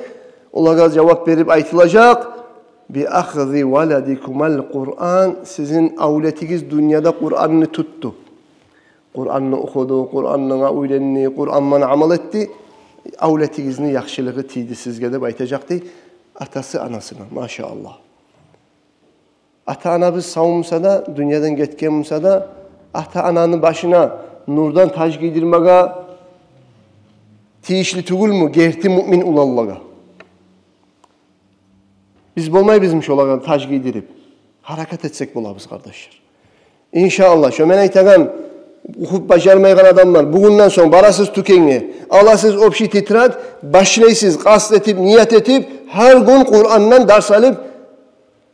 olaga cevap verip aytılacak. Bi ahzi veladikumal Kur'an sizin avletigiz dünyada Kur'an'ını tuttu. Kur'an'ını okudu, Kur'an'ına öğrendi, Kur'an'la amal etti. Avletigizni yaxşılığı tiydi sizge de baytacak diye atası anasına maşallah. Ata-anabız savunsa da, dünyadan getkenmsa da ata-ananın başına nurdan tac giydirmeye tiyişli tugul mu? Gerti mümin ulallaga. Biz bolmay bizim şolaga tac giydirip harakat etsek bolabız kardeşler. İnşallah şömen aytagan okup başarmayan adamlar bugünden sonra barasız tükenli, Allahsız opşi titrat, başlaysız kast etip, niyet etip her gün Kur'an'dan ders alıp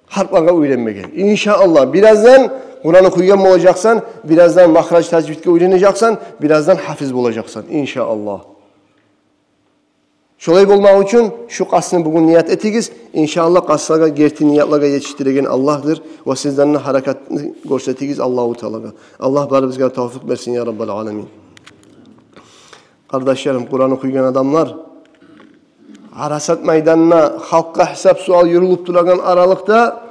harflarına öğrenmeye. İnşallah birazdan Kur'an okuyan mı olacaksan, birazdan mahraç tacvidke öğreneceksen, birazdan hafiz olacaksan. İnşallah. Şolay bolmak için şu kastını bugün niyet etigiz. İnşallah kastlara gerti niyetlara yetiştiregen Allah'dır. Ve sizden harekatını görsetigiz Allah-u Teala'ga. Allah bari bizge tevfik versin ya Rabbal Alemin. Kardeşlerim, Kur'an okuyan adamlar Arasat meydanına halka hesap sual yürülüp duragan aralıkta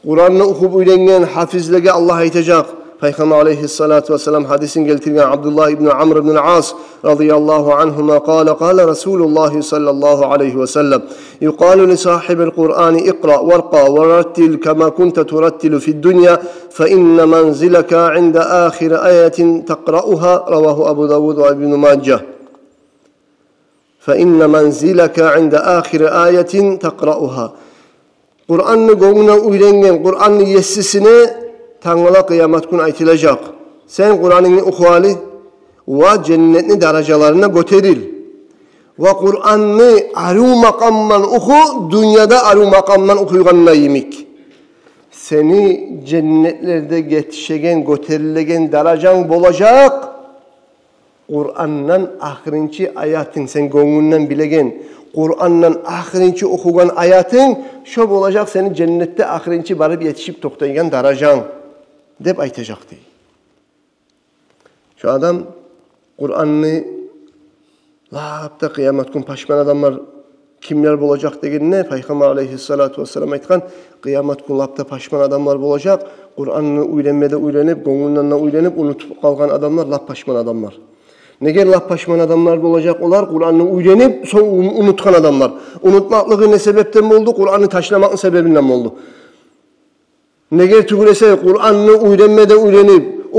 Kur'an'ı okup öğrengen hafizlege Allah aytacak. Peygamber aleyhissalatu vesselam hadisin geltirgen Abdullah ibn Amr ibn As radıyallahu anhuma kâle Resulullah sallallahu aleyhi ve sellem yuqalu li sahibil Kur'an iqra varqa ve rattil kema kunte turattilu fid dünya fe inne menzileka inde ahir ayetin tekra'uha ravahu Abu Davud ve İbn Maccah. فَاِنَّ مَنْزِلَكَ عِنْدَ آخِرِ آيَةٍ تَقْرَأُهَا Kur'an'ı gönlüne uyrengen, Kur'an'ı yessisini Tanrı'la kıyamet günü aytılacak. Sen Kur'an'ını oku hali ve cennetini derecelerine göteril. Ve Kur'an'ı aru makamman oku, dünyada aru makamman okuyganına yemik. Seni cennetlerde yetişegen, göterilegen derecen bolacak. Kur'an'dan ahirinci ayatın sen gönlünden bilegen, Kur'an'dan ahirinci okugan ayatın şöp olacak senin cennette ahirinci barıp yetişip toktayan daracan dep aytacaktı. Şu adam Kur'an'ı lapta kıyamet gün paşman adamlar kimler olacak degenine Peygamber aleyhissalatu vesselam aytkan kıyamet gün lapta paşman adamlar olacak. Kur'an'ı öğrenip gönlünden öğrenip unutup kalgan adamlar lap paşman adamlar. Neger laf paşman adamlar olacak olar, Kur'an'ı öğrenip son unutkan adamlar. Unutmaklığı ne sebepten mi oldu? Kur'an'ı taşlamakın sebebinden mi oldu? Neger tügülese Kur'an'ı öğrenmede öğrenip,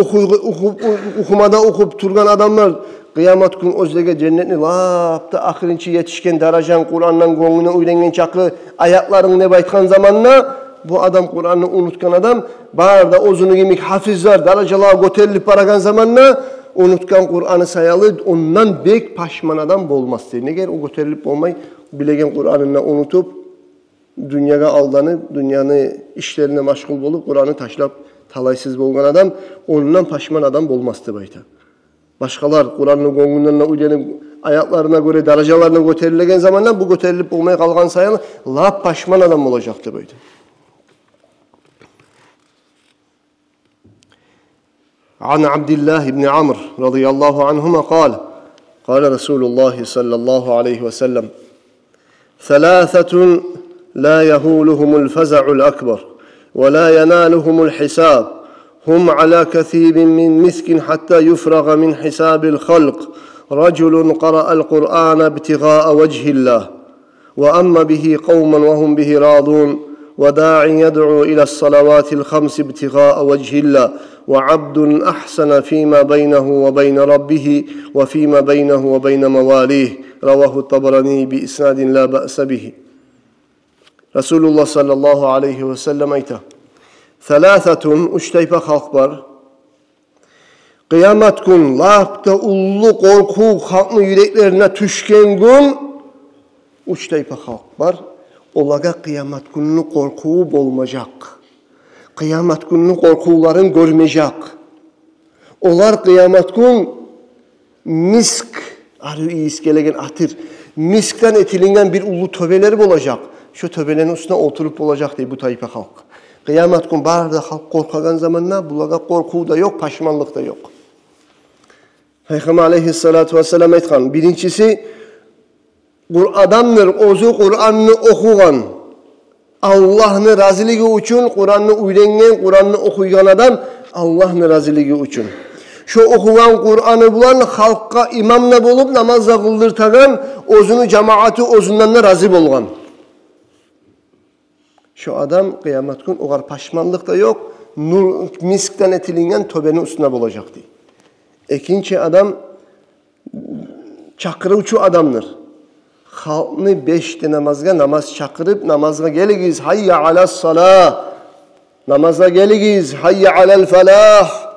okumada okup turgan adamlar Kıyamet gün özlege cennetini lapta ahirinci yetişken darajan Kur'an'dan gönlüne uylengen çakı ayaklarını ne baytkan zamanla bu adam Kur'an'ı unutkan adam bağırda ozunu gemik hafizler darajalığa göterilip baragan zamanla unutkan Kur'an'ı sayalı ondan bek paşman adam bolmaz. Neger o göterilip olmayı bilegen Kur'an'ını unutup dünyaya aldanıp dünyanın işlerine meşgul bolup Kur'an'ı taşlap talaysız bolgan adam ondan paşman adam bolmazdı bayta. Başkalar Kur'an'ın gönlünden uylanıp ayaklarına göre darajalarına göterilegen zamanla bu göterilip olmaya kalgan sayalı lap paşman adam olacaktı bayta. عن عبد الله بن عمرو رضي الله عنهما قال رسول الله صلى الله عليه وسلم ثلاثة لا يهولهم الفزع الأكبر ولا ينالهم الحساب هم على كثيب من مسك حتى يفرغ من حساب الخلق رجل قرأ القرآن ابتغاء وجه الله وأما به قوما وهم به راضون وداع يدعو إلى الصلوات الخمس ابتغاء وجه الله وعبد أحسن فيما بينه وبين ربه وفيما بينه وبين مواليه رواه الطبراني بإسناد لا بأس به Resulullah sallallahu aleyhi ve sellem ayta Thalathatun üç tayfa halk var. Kıyamet gün lapta ullu korku halkın yüreklerine düşken gün üç tayfa halk var. Olaga kıyamet gününün korkuğu bolmayacak. Kıyamet gününün korkuların görmeyecek. Olar kıyamet gün misk, arı iskelegen atır, miskten etilingen bir ulu töbeleri olacak. Şu töbelerin üstüne oturup olacak diye bu tayfa halk. Kıyamet gün barda halk korkagan zamanla bulaga korku da yok, paşmanlık da yok. Peygamber aleyhissalatu vesselam etkan. Birincisi adamdır, ozu Kur'an'ını okugan. Allah'ın razılığı için Kur'an'ı uyrengen, Kur'an'ı okuygan adam Allah'ın razılığı için. Şu okugan Kur'an'ı bulan halka imamla bulup namazla kıldırtagan, ozunu cemaati ozundan da razı bolgan. Şu adam kıyamet gün o kadar paşmanlık da yok, nur miskten etilingen töbenin üstüne bulacaktı. İkinci adam çakırıcı adamdır. Halkını beşte namaz çakırıp namaza geligiz hayya alas salah. Namaza geligiz hayya alel felah.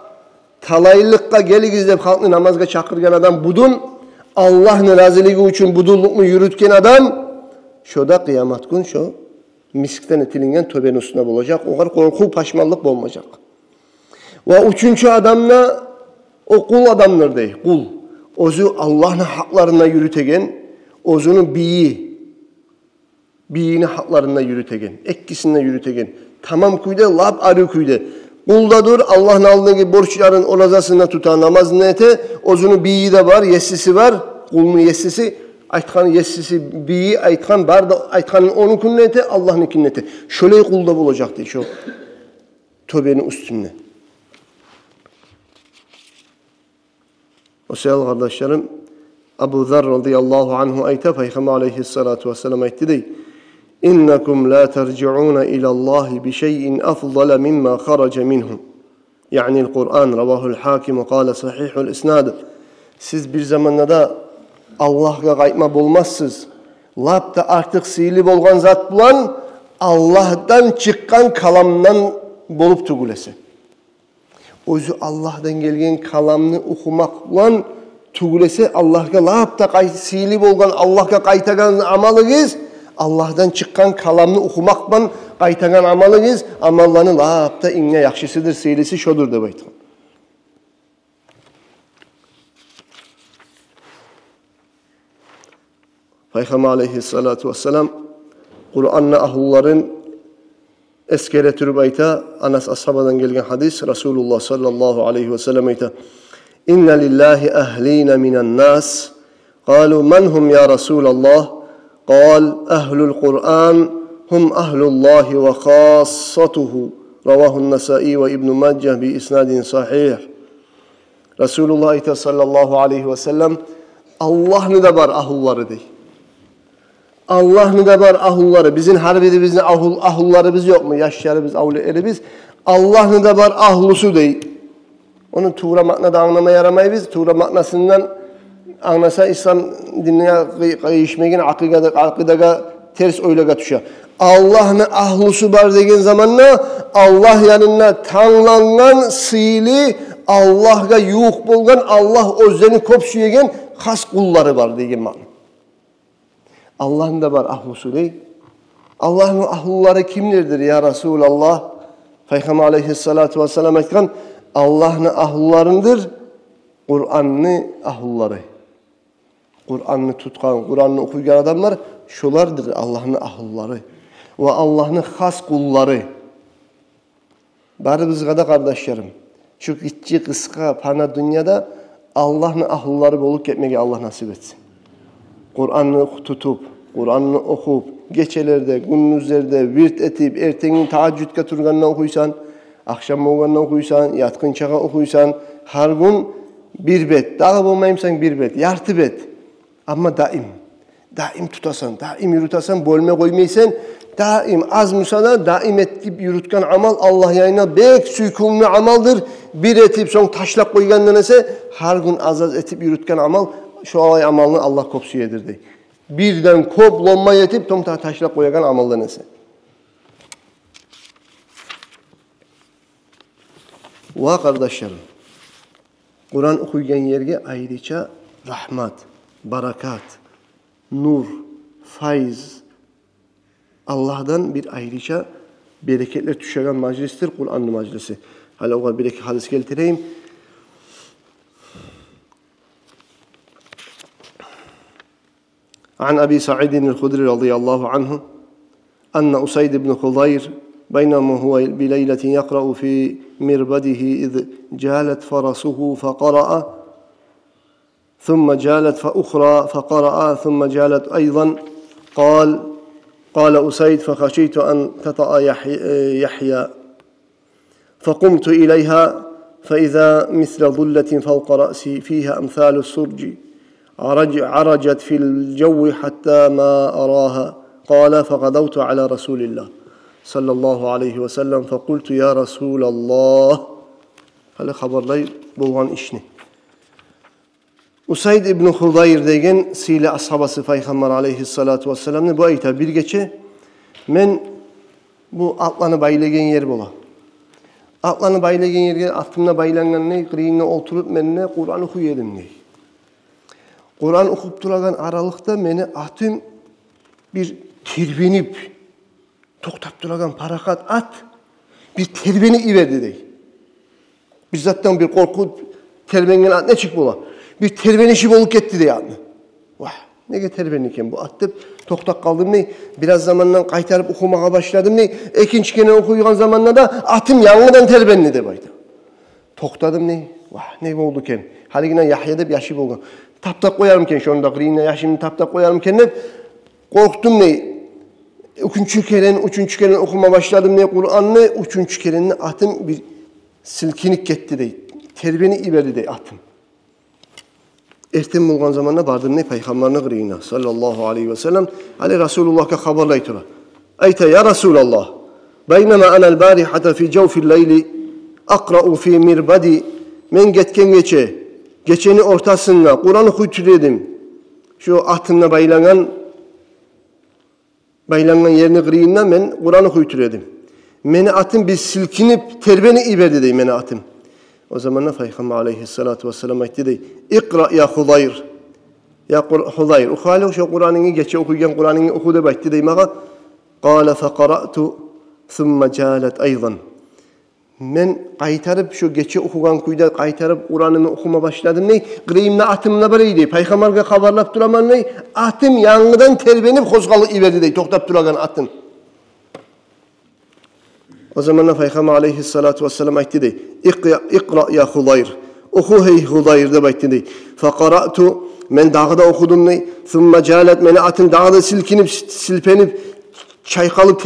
Talaylıkka geligiz deyip halkını namaza çakırgan adam budun. Allah'ın razılığı için budunlukmu yürütken adam şoda kıyamet gün şu miskten etilingen töbenin üstüne bulacak. O kadar korku paşmanlık olmayacak. Ve üçüncü adamla o kul adamlar değil. Kul. Ozu Allah'ın haklarına yürütegen, ozunun biyini haklarına yürütegen, ekkisine yürütegen. Tamam kuyde, lab arı kuyde. Kulda dur, Allah'ın aldığındaki borçların olazasına tutan namazını ete, ozunun biyi de var, yessisi var, kulun yessisi. Aytkan yessisi biyi, aytkan barda, aytkanın onun künneti, Allah'ın künneti. Şöyle kulda bulacaktı şu töbenin üstünde. O sevgili kardeşlerim, Ebu Zer radıyallahu anhu ayta Peygamber aleyhissalatu vesselam aytti dey. İnnekum la terci'un ilallahi bi şeyin afdala mimma kharaca minhu. Yani Kur'an ravahul hakim ve kâle sahihul isnad. Siz bir zamanda Allah'a kaytma bulmazsınız. Lapta artık sihirli bolgan zat bulan Allah'tan çıkan kalamdan bolup tugulesi. Özü Allah'tan gelgen kalamını okumak bulan tugulesi Allah'a lapta sihirli bolgan Allah'a kaytagan amalınız Allah'tan çıkan kalamını okumaktan kaytagan amalınız amallarını lapta inne yakşısıdır sihirlisi şodur da baytın. Peygamber aleyhissalatu vesselam Kur'an'la ahulların eskere türüp ayta Anas ashabadan gelgen hadis Resulullah sallallahu aleyhi ve sellem ayta İnne lillahi ahlina minen nas qalu men hum ya Resulallah qal ahlul Kur'an hum ahlullahi ve khassatuhu ravahun Nesai ve İbn Maccah bi isnadin sahih. Resulullah ayta sallallahu aleyhi ve sellem Allah'ın da var ahulları dey. Allah'ın da var ahulları. Bizim harbide bizim ahullarımız yok mu? Yaşlarımız, avlilerimiz. Allah'ın da var ahlusu değil. Onun tuğra maknada anlamaya yaramayı biz. Tuğra maknasından anlasa İslam dinine kayışmagin akidaga ters oylaga düşer. Allah'ın ahlusu var degen zamanla Allah yanına tanlanan sıylı Allah'a yuq bolgan Allah özlerini kop suyegen has kulları var degen ma'na. Allah'ın da var ahlusu değil. Allah'ın ahluları kimlerdir ya Resulallah? Peygamber aleyhissalatu vesselam aytgan Allah'ın ahlularındır. Kur'an'ın ahluları. Kur'an'ı tutkan, Kur'an'ı okuyan adamlar şolardır Allah'ın ahluları. Ve Allah'ın has kulları. Bari bizga da kardeşlerim. Şu küçük kıska pana dünyada Allah'ın ahluları bolup gitmeye Allah nasip etsin. Kur'an'ı tutup, Kur'an'ı okup, geçelerde, gündüzlerde virt etip, ertenin tahaccüdke turganına okuysan, akşam olganına okuysan, yatkın çağa okuysan, her gün bir bet, dağı bulmayımsan bir bet, yartı bet. Ama daim tutasan, daim yürütasan, bölme koymaysan, daim az musada, daim etip yürütken amal Allah yayına bek suykulmi amaldır. Bir etip son taşlak koygandan ise her gün az etip yürütken amal, şu alay amalını Allah kopsu yedirdi. Birden kop lomma yetip tom taşlak koygan amaldan ise. Va kardeşlerim, Kur'an okuygen yerge ayrıca rahmat, barakat, nur, faiz, Allah'dan bir ayrıca bereketler düşen meclistir Kur'an'ın meclisi. Hala o bir iki hadis getireyim. An Abi Sa'id el-Hudri radıyallahu anhu أن أسيد بن خضير بينما هو بليلة يقرأ في مربده إذ جالت فرسه فقرأ ثم جالت فأخرى فقرأ ثم جالت أيضا قال أسيد فخشيت أن تطأ يحيى فقمت إليها فإذا مثل ظلة فوق رأسي فيها أمثال السرج عرجت في الجو حتى ما أراها قال فغدوت على رسول الله صلى الله عليه وسلم فقلت يا رسول الله هل خبرlay bolgan işni Usayd ibn Hudayr degen sile ashabası Peygamber aleyhissalatu vesselam'ni bu ayta bir geçe men bu atlanı baylagan yer bola. Atlanı baylagan yerge atımna baylangan ne qiriyinne oturup menne Kur'an okuyedim ne. Kur'an okup turagan aralıkta meni atım bir terbenip toktap duragan parakat at bir terbeni iverdi dey. Bizzattan bir korku terbengen at ne çık bola. Bir terbenişi bolup ketdi dey atını. Vah, nege terbeniken bu at dep toktak kaldım ne? Biraz zamandan kaytarıp okumağa başladım ne? İkinci kere okuygan zamanla da atım yanıdan terbenli de baydı. Toktadım ne? Vah, ne oldu ken? Haligine Yahya dep yaşı bolgan. Taptak koyarımken şu anda qiriyinne yaşımını taptak koyarımken ne? Korktum ne? Üçüncü kere okuma başladım ne Kur'an'ı. Üçüncü kere atım bir silkinik gitti dey. Terbeni iberdi dey atım. Ertem bolgan zamanla bardım ne Peygamberine qiriyinne sallallahu aleyhi ve sellem. Ali Resulullah'a haberlaytılar. Ayta ya Resulallah. Beynema ana'l barihata fi cevfil leyli aqra'u fi mirbadi. Men getken geçeni ortasında Kur'an okuytüledim. Şu atımla baylanan yerini qiriyinna men Kur'an okuytüledim. Meni atım bir silkinip terbeni iberdi dey meni atım. O zamanla Peygamber aleyhissalatu vesselam aytdı dey. İqra ya Hudayr. Ya Hudayr. Ukhali şu Kur'an'ını geçe okuygen Kur'an'ını oku dep aytdı dey maga. Qala fa qara'tu thumma jalat aydan. Men qaytarıp şu geçe okugan kuyda qaytarıp Kur'an'ını okuma başladım ne? Qiriyimle atımla bireydi. Peygamberge haberlap duraman ne? Atım yanıdan terbenip kozgalı iverdi dey. Toktap duragan atım. O zamanla Peygamber aleyhissalatu vesselam aytdı dey. İqra ya Hudayr. Oku hey Hudayr dep aytdı dey. Fa qara'tu men dağda okudum ne? Thumma jalat meni atım dağda silkinip silpenip çaykalıp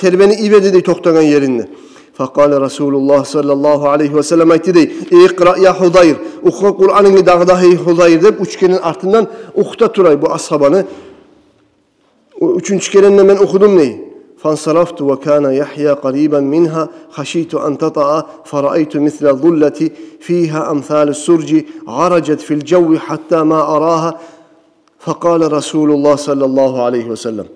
terbeni iverdi dey toktagan yerinde. Fakale Resulullah sallallahu aleyhi ve sellem aytdı dey. İqra ya Hudayr. Oku Kur'an'ını dağda hey Hudayr dep üçkenin ardından okuta turay bu ashabanı. O üçüncü kerenne men okudum ney? فانصرفت وكان يحيى قريبا منها خشيت أن تطأ فرأيت مثل الظلة فيها أمثال السرج عرجت في الجو حتى ما أراها فقال رسول الله صلى الله عليه وسلم.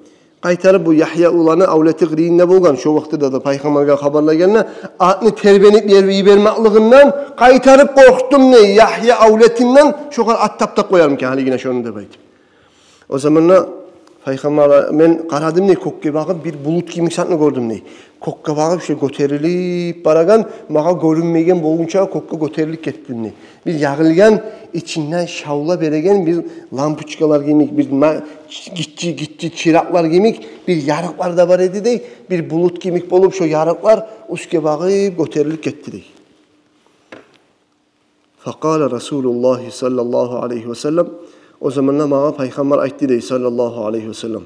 Qaytarıp bu Yahya ulanı avleti qiriyinde bolgan. Şu vaqtida da paygambarga xabarlaganlar, atni terbenip yibermakliginden qaytarıp qorxtum ne Yahya avletinden şoqar at taptap qoyarmıkan haligine şonu dep aytып. O zamanla Peygamber men qaradım ne kokka bakıp bir bulut gibi satını gördüm ne. Kokka bakıp şey göterilip baragan mağa görünmegen bolgunça kokka göterilip kettim ne. Bir yağılgan içinden şavla beregen bir lampuçkalar gimik bir gitçi çıraklar gimik bir yarıklar da var edi dey. Bir bulut gimik bolup şu yarıklar uske bakıp göterilip ketti dey. Faqala Resulullah sallallahu aleyhi ve sellem. O zamanlar mağa Peygamber aytdı dey sallallahu aleyhi ve sellem.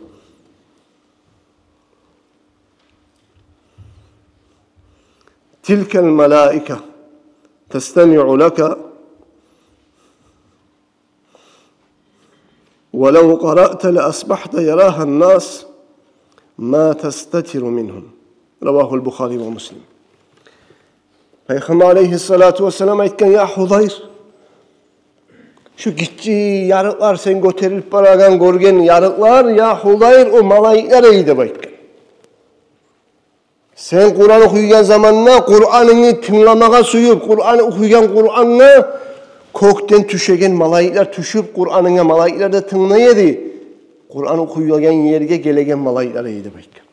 Tilkel melaike testemi'u laka وَلَوْ قَرَأْتَ لَأَصْبَحْتَ يَرَاهَا النَّاسِ مَا تَسْتَتِرُ مِنْهُمْ Ravahul Bukhari ve Müslim. Peygamber aleyhissalatu vesselam aytkan ya Hudayr şu gitçi yarıklar sen göterilip baragan görgen yarıklar ya Hudayr o malaikler eydi baytkan. Sen Kur'an okuygan zamanla Kur'an'ını tınlamağa suyup Kur'an okuygan Kur'an'la kokten tüşegen malaikler tüşüp Kur'an'ına malaikler de tınlaydı. Kur'an okuygan yerge gelegen malaikler eydi baytkan.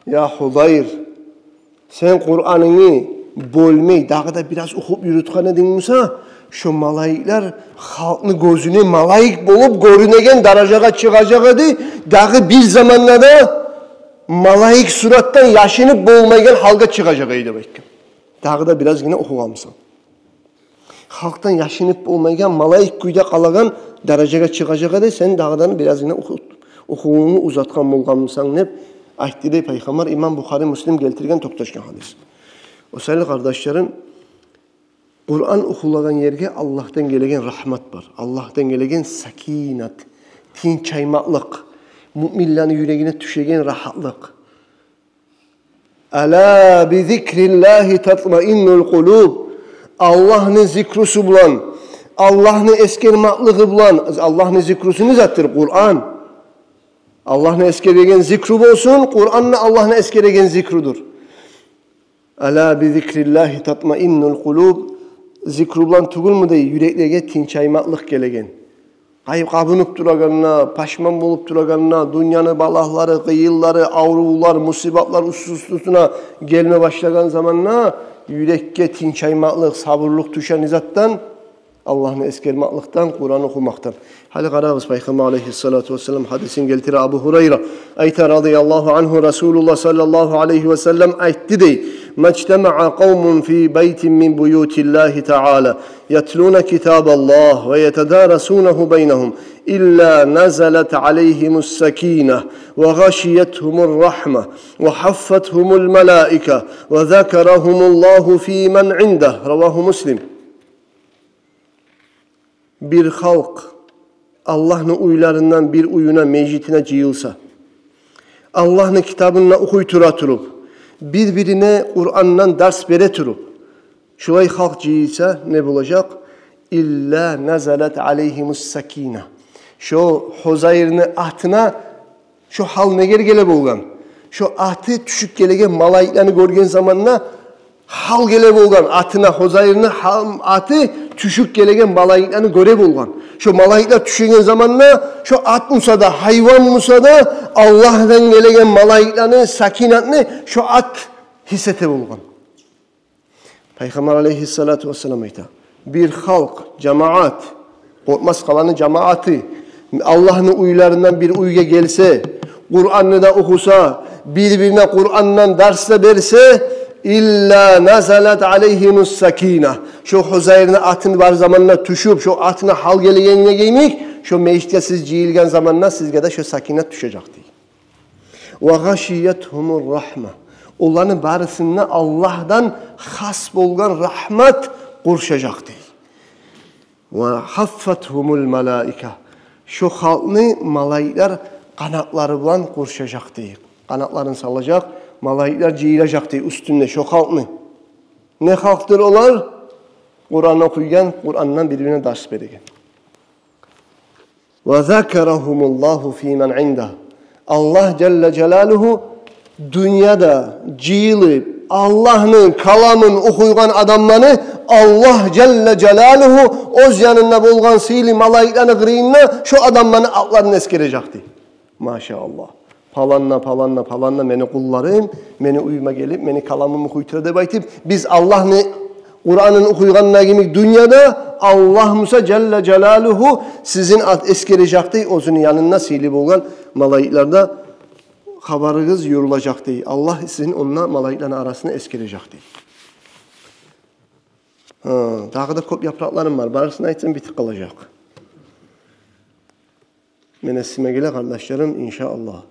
Ya Hudayr sen Kur'an'ını bölmeyi dağda biraz okup yürütkan edin Musa şu malaikler halkını gözüne malaik bulup görünegen darajaga çıkacak idi. Dağı bir zamanlarda malaik surattan yaşınıp boğulmayan halka çıkacak idi baytkan. Dağda biraz yine okugamsan. Halktan yaşınıp boğulmayan malaik kuyda kalagan darajaga çıkacak idi. Sen dağdan biraz yine okuğunu uzatkan bolgamsan hep aytdı dey Peygamber İmam Bukhari Müslim geltirgen toktaşkan hadis. O sayılı kardeşlerim Kur'an okulagan yerge Allah'tan gelegen rahmat var. Allah'tan gelegen sakinat, tinçaymaklık, müminlerin yüreğine düşegen rahatlık. Ala bi zikrillahi tatmainnul kulub. Allah'ın zikrusu bulan, Allah'ın eskermaklığı bulan, Allah'ın zikrusu zattır Kur'an. Allah'ın eskeregen zikru olsun, Kur'an'la Allah'ın eskeregen zikrudur. Ala bi zikrillahi tatmainnul kulub. Zikrulan tugul mu dey yüreklerge tinçaymaklık gelegen. Kayıp kabınıp duraganına, paşman bolup duraganına, dünyanın balahları, kıyılları, avrular, musibatlar ustusuna gelme başlagan zamanına yürekke tinçaymaklık, sabırlık düşen izattan Allah'ın eskermaklıktan, Kur'an okumaktan. Hali qarağız Peygamber aleyhissalatu vesselam hadisin geltiri Abu Hurayra. Ayta radıyallahu anhu Resulullah sallallahu aleyhi ve sellem aytti dey. Mectema'a kavmun fi beytin min buyutillahi ta'ala yatluna kitaballah ve yetedâresûnehu beynehum illa nazalet aleyhimus sakîneh ve gâşiyethumur rahme ve haffethumul melâike ve zekerahumullahu fî men indeh. Ravahu Müslim. Bir halk Allah'ın uylarından bir uyuna mecitine cıyılsa, Allah'ın kitabına okuytura turup, birbirine Kur'an'dan ders bere turup, şulay halk cıyılsa ne bulacak? İlla nazalet aleyhimus sakine. Şu Huzayr'ın ahtına şu hal ne gele bolgan. Şu ahtı düşük gelegen malaiklerini görgen zamanına hal gele bolgan. Ahtına Huzayr'ın atı düşük gelegen malaiklerini göre bolgan. Şu malaikler düşügen zamanla şu at musa da hayvan musa da Allah'tan gelegen malaiklerini sakinatını şu at hissete bolgan. Peygamber aleyhissalatu vesselam ayta. Bir halk, cemaat, korkmaz kalanı cemaatı Allah'ın uylarından bir uyga gelse, Kur'an'ı da okusa, birbirine Kur'an'dan dersle verse İlla nazalat aleyhimus sakine. Şu Huzayr'ın atını var zamanla tüşüp şu atına hal gelegenine giymek, şu mecliste siz cihilgen zamanla sizge de şu sakinet düşecekti. Ve gâşiyethumur rahme. Onların barısında Allah'dan has bolgan rahmet kurşacaktı. Ve haffethumul melâike. Şu halkını malaikler kanatları bilen kurşacaktı. Kanatlarını salacak. Malaikler ciyilacak diye üstünde şu halkını. Ne halktır onlar? Kur'an okuygen, Kur'an'dan birbirine ders verirken. وَذَكَرَهُمُ اللّٰهُ ف۪ي مَنْ عِنْدَهُ Allah Celle Celaluhu dünyada ciyilip Allah'ın kalamın okuygan adamlarını Allah Celle Celaluhu öz yanında bulgan sili malaiklerini kırıyınla şu adamların altlarını eskerecekti. Maşallah. Palanla beni kullarım, beni uyuma gelip, beni kalamımı okuytura da baytip, biz Allah'ın Kur'an'ın okuyganına gibi dünyada Allah Musa Celle Celaluhu sizin eskerecekti, özünün yanında sili bulgan malaiklarda haberiniz yorulacaktı. Allah sizin onunla malaiklerin arasında eskerecekti. Daha da kop yapraklarım var. Barısını aytsam bitik kalacak. Menessime gele kardeşlerim inşallah.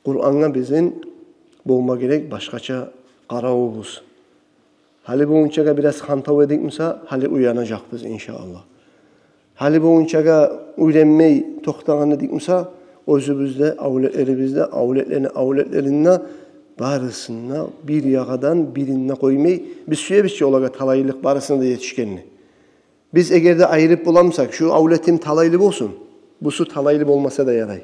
Kur'an'a bizim bulma gerek başkaça qaravubuz. Hali bu unçaga biraz hantav edikmisa, hali uyanacak biz inşallah. Hali bu unçaga uyrenmey toxtağın edikmisa, özümüzde, avletlerimizde, avletlerine barısına bir yağadan birine koymayı, biz şöyle olaga talaylık barısına da yetişkenini. Biz eğer de ayırıp bulamsak, şu avletim talaylı olsun, bu su talaylı olmasa da yaray.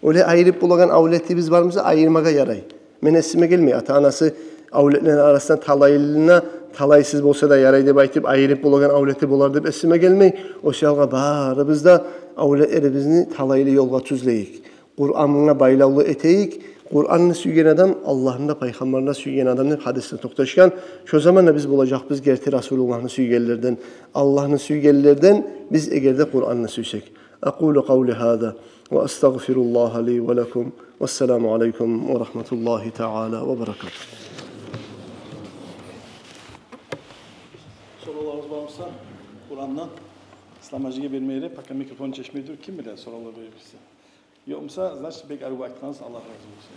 Öyle ayırıp bulagan avletimiz var mısa ayırmaga yaray. Menessime gelmiyor. Ata-anası avletlerin arasında talaylılığına talaysız olsa da yaray deyip ayırıp ayırıp bulagan avleti bular deyip esime gelmeyi. O şalga barımızda avletlerimizni talaylı yolga tüzleyik. Kur'an'ına baylavlı eteyik. Kur'an'ını süygen adam, Allah'ın da peygamberine süygen adam deyip hadisine toktaşkan. Şu zamanla biz bulacak biz gerti Resulullah'ın süygenlerden, Allah'ın süygenlerden biz eğer de Kur'an'ını süysek. Aqulu qavli hâdâ ve estağfirullaha li ve lekum. Vesselamu aleyküm ve rahmetullahi teala ve berekatuhu. Sorularınız varsa Kur'an'dan İslamacıya vermeyle pakka mikrofon çeşmedir. Kim bilir sorular verirse. Yoksa значит bek arı vaktiniz Allah razı olsun.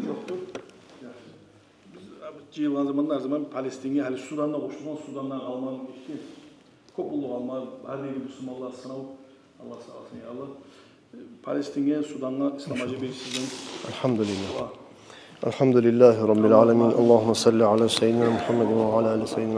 Yoktur. Biz cihlan zamanında her zaman Palestin'e, hali Sudan'da koşulan Sudan'dan kalman işte kopullu kalma, her yeri Müslümanlar sınav. Allah sağ olsun ya Allah. Palestin'e, Sudan'la İslamacı bir sizden. Elhamdülillah. Elhamdülillahi Rabbil alemin. Allahümme salli ala seyyidina Muhammedin ve ala ali seyyidina